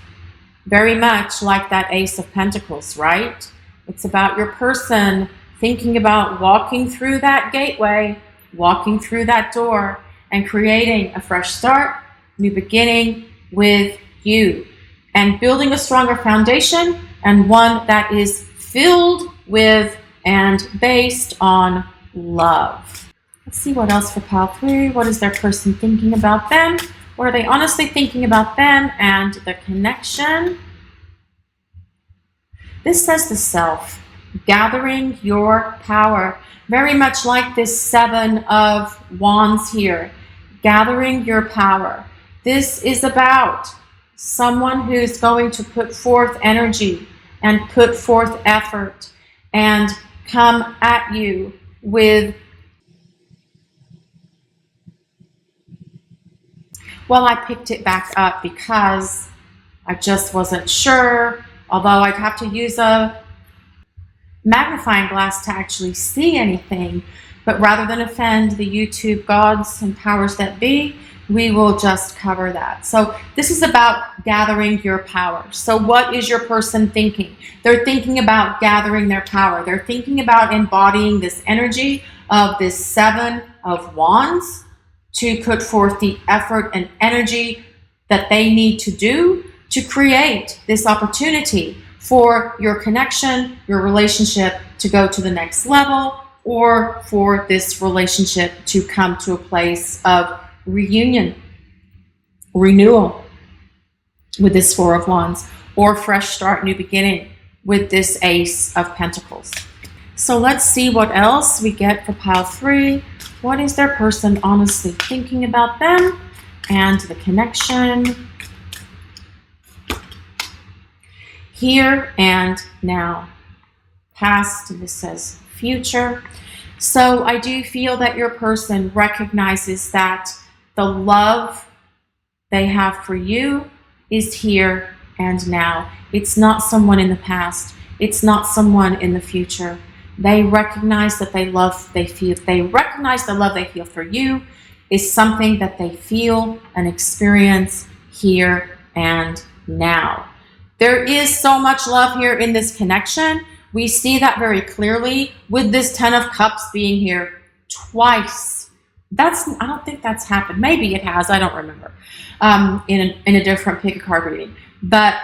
Very much like that Ace of Pentacles, right? It's about your person thinking about walking through that gateway, walking through that door, and creating a fresh start, new beginning with you, and building a stronger foundation, and one that is filled with and based on love. Let's see what else for pile 3. What is their person thinking about them? What are they honestly thinking about them and their connection? This says the Self, gathering your power. Very much like this Seven of Wands here, gathering your power. This is about someone who's going to put forth energy and put forth effort and come at you with, well, I picked it back up because I just wasn't sure, although I'd have to use a magnifying glass to actually see anything. But rather than offend the YouTube gods and powers that be, we will just cover that. So this is about gathering your power. So what is your person thinking? They're thinking about gathering their power. They're thinking about embodying this energy of this Seven of Wands to put forth the effort and energy that they need to do to create this opportunity for your connection, your relationship to go to the next level, or for this relationship to come to a place of reunion, renewal with this Four of Wands, or fresh start, new beginning with this Ace of Pentacles. So let's see what else we get for pile 3. What is their person honestly thinking about them and the connection here and now? Past, this says future. So I do feel that your person recognizes that the love they have for you is here and now. It's not someone in the past. It's not someone in the future. They recognize that they recognize the love they feel for you is something that they feel and experience here and now. There is so much love here in this connection. We see that very clearly with this Ten of Cups being here twice. I don't think that's happened. Maybe it has. I don't remember in a different pick a card reading. But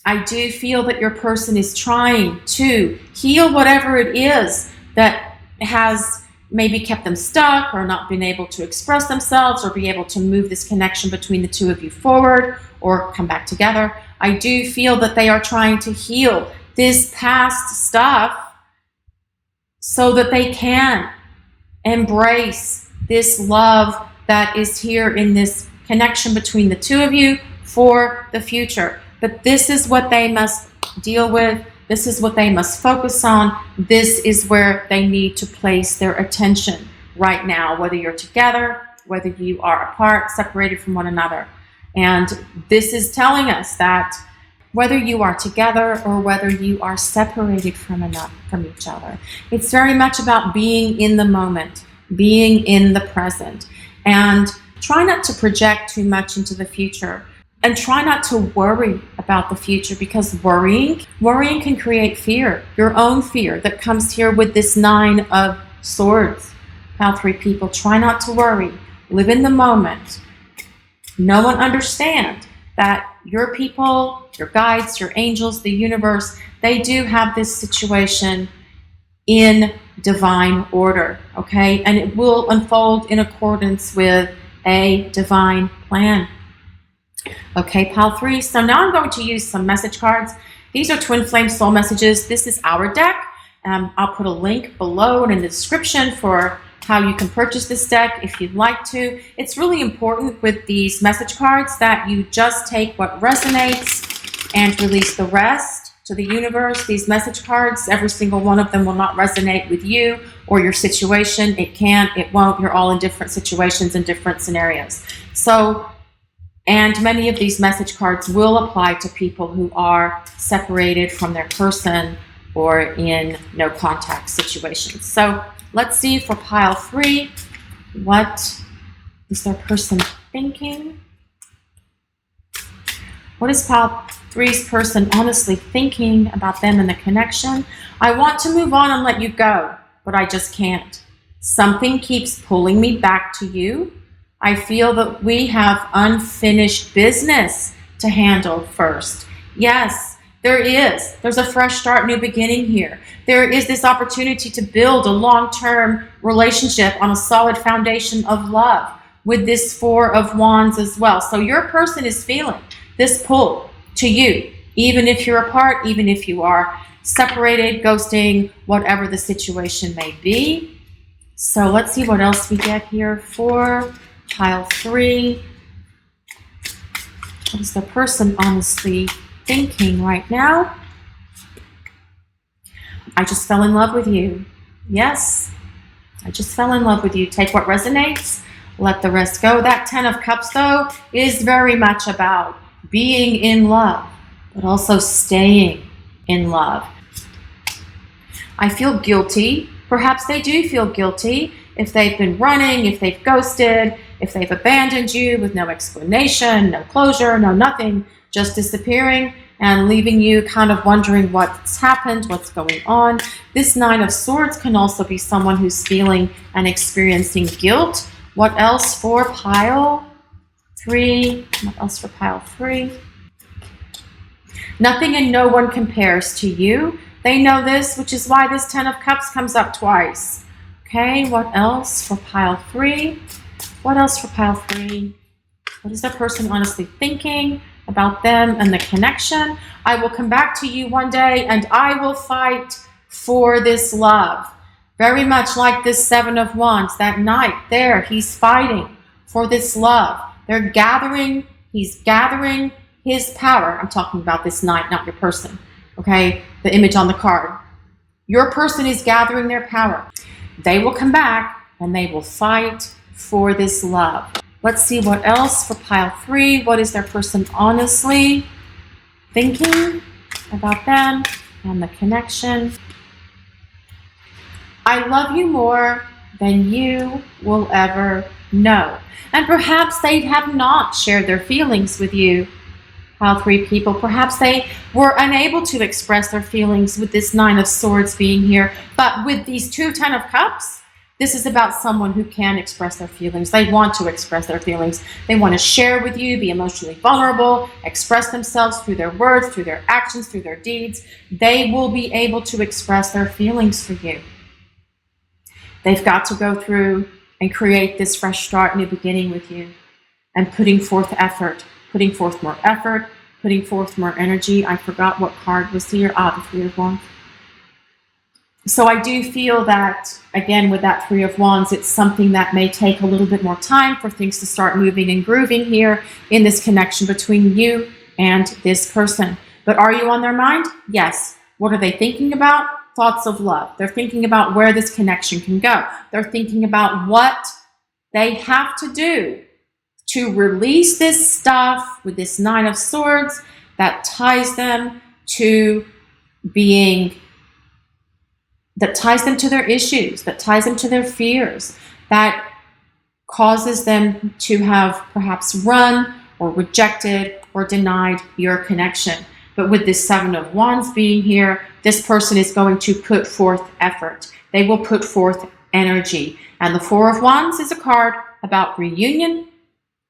I do feel that your person is trying to heal whatever it is that has maybe kept them stuck or not been able to express themselves or be able to move this connection between the two of you forward or come back together. I do feel that they are trying to heal this past stuff so that they can embrace this love that is here in this connection between the two of you for the future. But this is what they must deal with. This is what they must focus on. This is where they need to place their attention right now, whether you're together, whether you are apart, separated from one another. And this is telling us that whether you are together or whether you are separated from each other, it's very much about being in the moment, being in the present, and try not to project too much into the future. And try not to worry about the future, because worrying can create fear, your own fear that comes here with this Nine of Swords. Pile 3 people, try not to worry. Live in the moment. Know and understand that your people, your guides, your angels, the universe, they do have this situation in divine order, okay? And it will unfold in accordance with a divine plan. Okay, pile 3. So now I'm going to use some message cards. These are Twin Flame Soul Messages. This is our deck. I'll put a link below and in the description for how you can purchase this deck if you'd like to. It's really important with these message cards that you just take what resonates and release the rest to the universe. These message cards, every single one of them will not resonate with you or your situation. It can, it won't. You're all in different situations and different scenarios. And many of these message cards will apply to people who are separated from their person or in no contact situations. So let's see for pile 3, what is their person thinking? What is pile 3's person honestly thinking about them and the connection? I want to move on and let you go, but I just can't. Something keeps pulling me back to you. I feel that we have unfinished business to handle first. Yes, there is. There's a fresh start, new beginning here. There is this opportunity to build a long-term relationship on a solid foundation of love with this Four of Wands as well. So your person is feeling this pull to you, even if you're apart, even if you are separated, ghosting, whatever the situation may be. So let's see what else we get here for pile 3. What is the person honestly thinking right now? I just fell in love with you. Yes, I just fell in love with you. Take what resonates, let the rest go. That Ten of Cups, though, is very much about being in love, but also staying in love. I feel guilty. Perhaps they do feel guilty if they've been running, if they've ghosted, if they've abandoned you with no explanation, no closure, no nothing, just disappearing and leaving you kind of wondering what's happened, what's going on. This Nine of Swords can also be someone who's feeling and experiencing guilt. What else for pile 3? What else for pile 3? Nothing and no one compares to you. They know this, which is why this 10 of Cups comes up twice. Okay, what else for pile 3? What else for pile 3? What is the person honestly thinking about them and the connection? I will come back to you one day and I will fight for this love. Very much like this 7 of Wands, that knight there, he's fighting for this love. They're gathering, he's gathering his power. I'm talking about this knight, not your person. Okay, the image on the card. Your person is gathering their power. They will come back and they will fight for this love. Let's see what else for pile 3. What is their person honestly thinking about them and the connection? I love you more than you will ever know. And perhaps they have not shared their feelings with you. Pile 3 people, perhaps they were unable to express their feelings with this 9 of Swords being here. But with these 2 10 of Cups, this is about someone who can express their feelings. They want to express their feelings. They want to share with you, be emotionally vulnerable, express themselves through their words, through their actions, through their deeds. They will be able to express their feelings for you. They've got to go through and create this fresh start, new beginning with you, and putting forth effort, putting forth more effort, putting forth more energy. I forgot what card was here. The 3 of Wands. So I do feel that, again, with that 3 of Wands, it's something that may take a little bit more time for things to start moving and grooving here in this connection between you and this person. But are you on their mind? Yes. What are they thinking about? Thoughts of love. They're thinking about where this connection can go. They're thinking about what they have to do to release this stuff with this 9 of Swords that ties them to being, that ties them to their issues, that ties them to their fears, that causes them to have perhaps run or rejected or denied your connection. But with this 7 of Wands being here, this person is going to put forth effort. They will put forth energy. And the 4 of Wands is a card about reunion,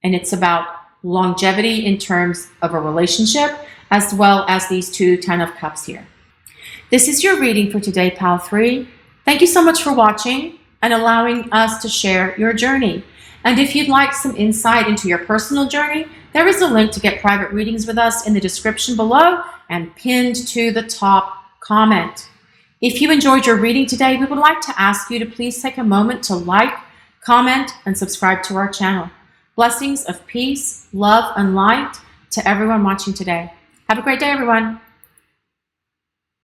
and it's about longevity in terms of a relationship, as well as these 2 10 of Cups here. This is your reading for today, pile 3. Thank you so much for watching and allowing us to share your journey. And if you'd like some insight into your personal journey, there is a link to get private readings with us in the description below and pinned to the top comment. If you enjoyed your reading today, we would like to ask you to please take a moment to like, comment, and subscribe to our channel. Blessings of peace, love, and light to everyone watching today. Have a great day, everyone.